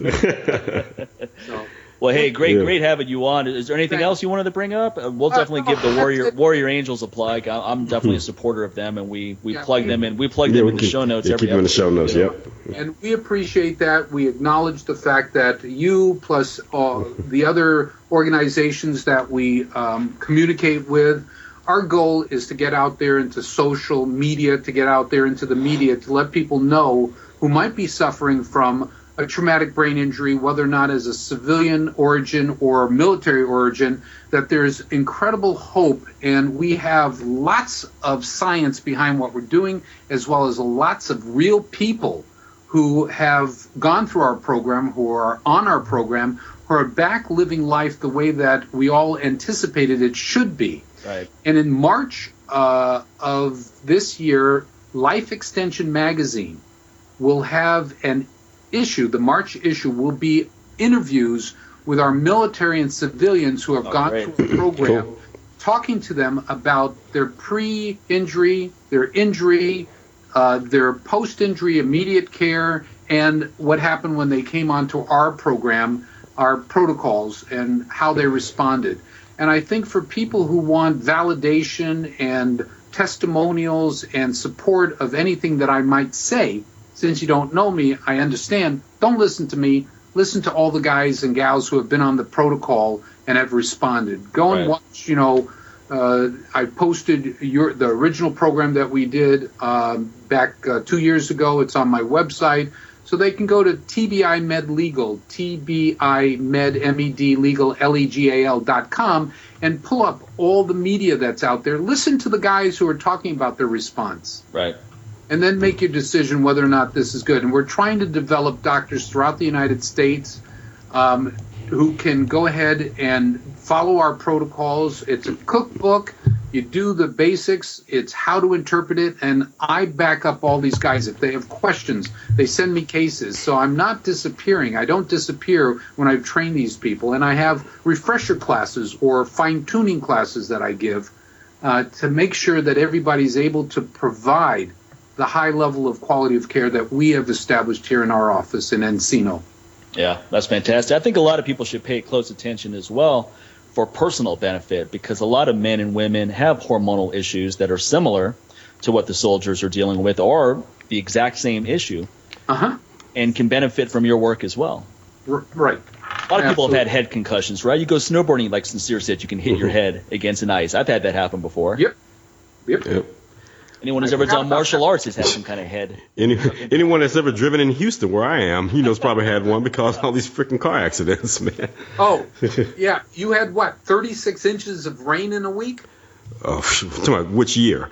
Well, hey, great having you on. Is there anything else you wanted to bring up? We'll definitely give the Warrior Angels a plug. I'm definitely a supporter of them, and we plug them in. We plug them in the show notes.
Keep them in the show notes. Yep.
And we appreciate that. We acknowledge the fact that you plus the other organizations that we communicate with. Our goal is to get out there into social media, to get out there into the media, to let people know who might be suffering from a traumatic brain injury, whether or not as a civilian origin or military origin, that there's incredible hope, and we have lots of science behind what we're doing, as well as lots of real people who have gone through our program, who are on our program, who are back living life the way that we all anticipated it should be.
Right.
And in March of this year, Life Extension Magazine will have an issue. The March issue will be interviews with our military and civilians who have gone through the program, talking to them about their pre-injury, their injury, their post-injury immediate care, and what happened when they came onto our program, our protocols, and how they responded. And I think for people who want validation and testimonials and support of anything that I might say, since you don't know me, I understand. Don't listen to me. Listen to all the guys and gals who have been on the protocol and have responded. Go and watch, I posted the original program that we did back 2 years ago. It's on my website. So they can go to TBI Med Legal, TBI Med, M-E-D, Legal, Legal.com, and pull up all the media that's out there. Listen to the guys who are talking about their response.
Right.
And then make your decision whether or not this is good. And we're trying to develop doctors throughout the United States who can go ahead and follow our protocols. It's a cookbook You do the basics. It's how to interpret it. And I back up all these guys. If they have questions, they send me cases. So I'm not disappearing. I don't disappear when I train these people. And I have refresher classes or fine-tuning classes that I give to make sure that everybody's able to provide the high level of quality of care that we have established here in our office in Encino.
Yeah, that's fantastic. I think a lot of people should pay close attention as well for personal benefit, because a lot of men and women have hormonal issues that are similar to what the soldiers are dealing with, or the exact same issue, and can benefit from your work as well.
Right.
A lot of people have had head concussions, right? You go snowboarding, like Sincere said, you can hit your head against an ice. I've had that happen before.
Yep.
Anyone who's ever done martial arts has had some kind of head.
Anyone that's ever driven in Houston, where I am, has probably had one because of all these freaking car accidents, man.
Oh, yeah. You had, 36 inches of rain in a week?
Oh, talking about which year?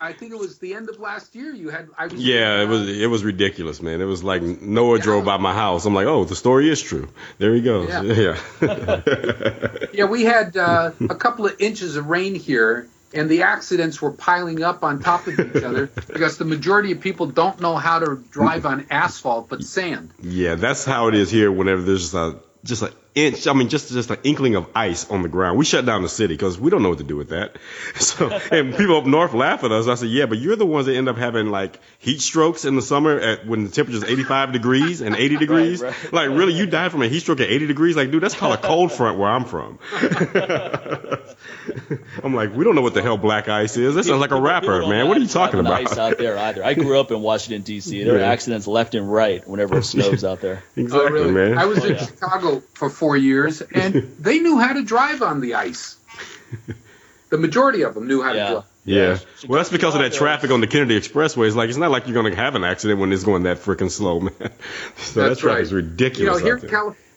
I think it was the end of last year.
It was ridiculous, man. It was like Noah drove by my house. I'm like, oh, the story is true. There he goes.
Yeah, we had a couple of inches of rain here, and the accidents were piling up on top of each other because the majority of people don't know how to drive on asphalt but sand.
Yeah, that's how it is here whenever there's just an inch, just an inkling of ice on the ground. We shut down the city because we don't know what to do with that. So, and people up north laugh at us. I said, yeah, but you're the ones that end up having like heat strokes in the summer when the temperature's 85 degrees and 80 degrees. Right. Like, really, you died from a heat stroke at 80 degrees? Like, dude, that's called a cold front where I'm from. I'm like, we don't know what the hell black ice is. That sounds like a rapper, man. What are you talking about?
Ice out there either. I grew up in Washington, D.C. There are accidents left and right whenever it snows out there.
Exactly,
really?
Man.
I was in Chicago for 4 years, and they knew how to drive on the ice. The majority of them knew how to drive.
Yeah. Well, that's because of that traffic on the Kennedy Expressway. It's like, it's not like you're going to have an accident when it's going that freaking slow, man. So that traffic is ridiculous.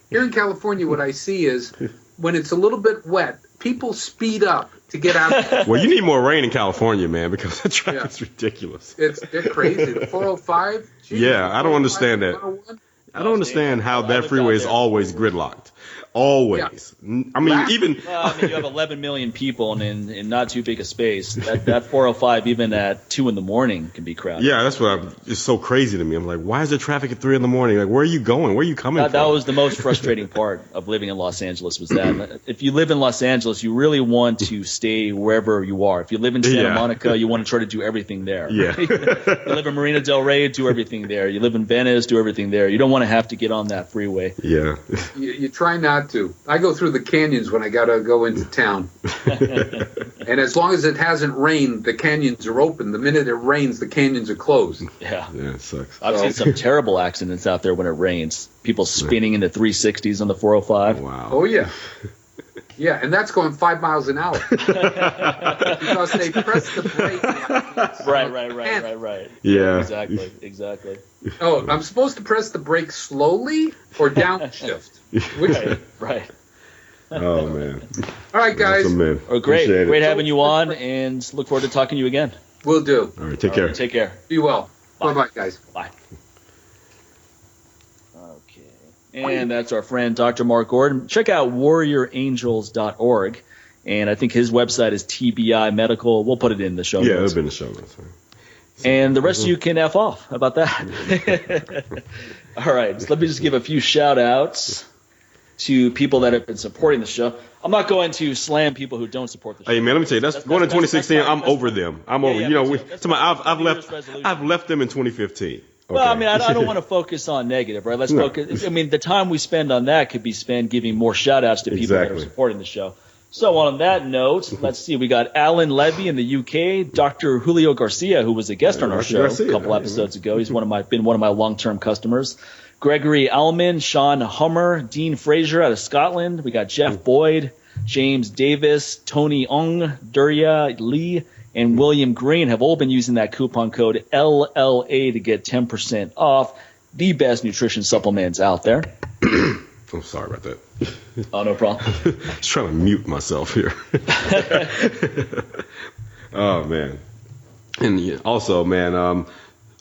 Here in California, what I see is when it's a little bit wet, people speed up to get out.
Well, you need more rain in California, man, because the traffic's ridiculous.
They're crazy. The 405. Geez,
I don't understand that. I don't understand how that freeway is always gridlocked. Always. Yeah. I mean, you
have 11 million people in not too big a space. That 405, even at 2 in the morning, can be crowded.
Yeah, that's it's so crazy to me. I'm like, why is there traffic at 3 in the morning? Like, where are you going? Where are you coming from?
That was the most frustrating part of living in Los Angeles, was that if you live in Los Angeles, you really want to stay wherever you are. If you live in Santa Monica, you want to try to do everything there.
Yeah.
You live in Marina Del Rey, do everything there. You live in Venice, do everything there. You don't want to have to get on that freeway.
Yeah.
You try not to. I go through the canyons when I got to go into town. And as long as it hasn't rained, the canyons are open. The minute it rains, the canyons are closed.
Yeah,
it sucks.
I've seen some terrible accidents out there when it rains. People spinning into 360s on the 405.
Wow.
Oh, yeah. Yeah, and that's going 5 miles an hour. Because they press the brake.
Right.
Yeah.
Exactly.
Oh, I'm supposed to press the brake slowly or downshift?
Right.
Oh, man.
All right, guys.
Awesome,
man. Great having you on, and look forward to talking to you again.
Will do.
All right, take care.
Take care.
Be well. Bye-bye, guys.
Bye. And that's our friend Dr. Mark Gordon. Check out warriorangels.org. And I think his website is TBI Medical. We'll put it in the show notes.
Yeah, it'll be in the show notes.
And the rest of you can F off. How about that? All right. So let me just give a few shout-outs to people that have been supporting the show. I'm not going to slam people who don't support the show.
Hey, man, let me tell you, that's going to 2016, I'm over them. I'm over. I've left them in 2015. Okay.
Well, I mean, I don't want to focus on negative, right? Let's focus. I mean, the time we spend on that could be spent giving more shout-outs to people that are supporting the show. So on that note, let's see. We got Alan Levy in the UK, Dr. Julio Garcia, who was a guest on our show a couple episodes ago. He's been one of my long-term customers. Gregory Allman, Sean Hummer, Dean Fraser out of Scotland. We got Jeff Boyd, James Davis, Tony Ong, Durya Lee, and William Green have all been using that coupon code LLA to get 10% off the best nutrition supplements out there.
I'm sorry about that.
Oh, no problem.
I was trying to mute myself here. Oh, man. And also, man,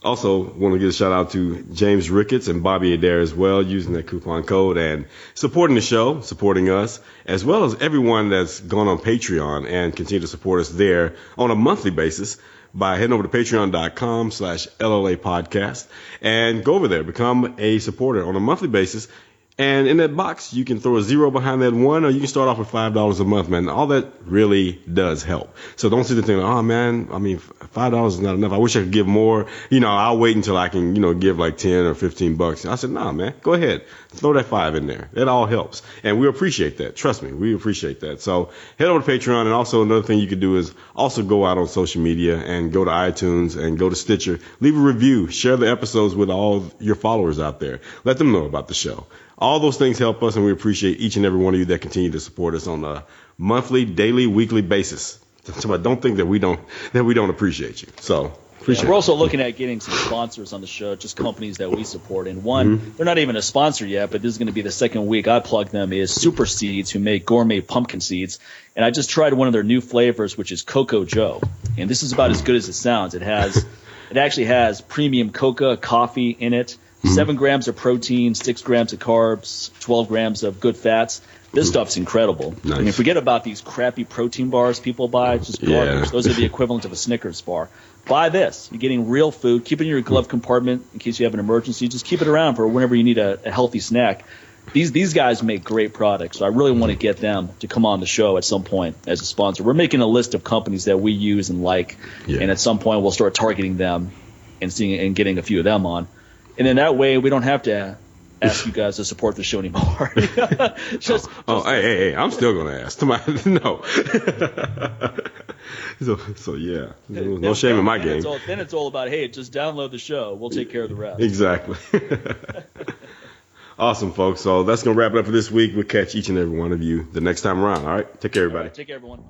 Also, want to give a shout out to James Ricketts and Bobby Adair as well, using that coupon code and supporting the show, supporting us, as well as everyone that's gone on Patreon and continue to support us there on a monthly basis by heading over to patreon.com/LLA podcast and go over there, become a supporter on a monthly basis. And in that box, you can throw a 0 behind that 1, or you can start off with $5 a month, man. All that really does help. So don't sit there thinking, oh, man, I mean, $5 is not enough. I wish I could give more. I'll wait until I can, give like 10 or 15 bucks. I said, nah, man, go ahead. Throw that 5 in there. That all helps. And we appreciate that. Trust me, we appreciate that. So head over to Patreon. And also another thing you could do is also go out on social media and go to iTunes and go to Stitcher. Leave a review. Share the episodes with all your followers out there. Let them know about the show. All those things help us, and we appreciate each and every one of you that continue to support us on a monthly, daily, weekly basis. So I don't think that we don't appreciate you. So appreciate it.
We're also looking at getting some sponsors on the show, just companies that we support. And one, they're not even a sponsor yet, but this is going to be the second week I plug them, is Super Seeds, who make gourmet pumpkin seeds. And I just tried one of their new flavors, which is Cocoa Joe. And this is about as good as it sounds. It actually has premium cocoa, coffee in it. 7 grams of protein, 6 grams of carbs, 12 grams of good fats. This stuff's incredible.
Nice.
I mean, forget about these crappy protein bars people buy. It's just garbage.
Yeah.
Those are the equivalent of a Snickers bar. Buy this. You're getting real food. Keep it in your glove compartment in case you have an emergency. Just keep it around for whenever you need a healthy snack. These guys make great products, so I really want to get them to come on the show at some point as a sponsor. We're making a list of companies that we use and like, and at some point we'll start targeting them and getting a few of them on. And then that way we don't have to ask you guys to support the show anymore.
Hey, I'm still going to ask. No. so yeah, no shame in my game.
Then it's all about, hey, just download the show. We'll take care of the rest.
Exactly. Awesome, folks. So that's going to wrap it up for this week. We'll catch each and every one of you the next time around. All right. Take care, everybody.
Take care, everyone.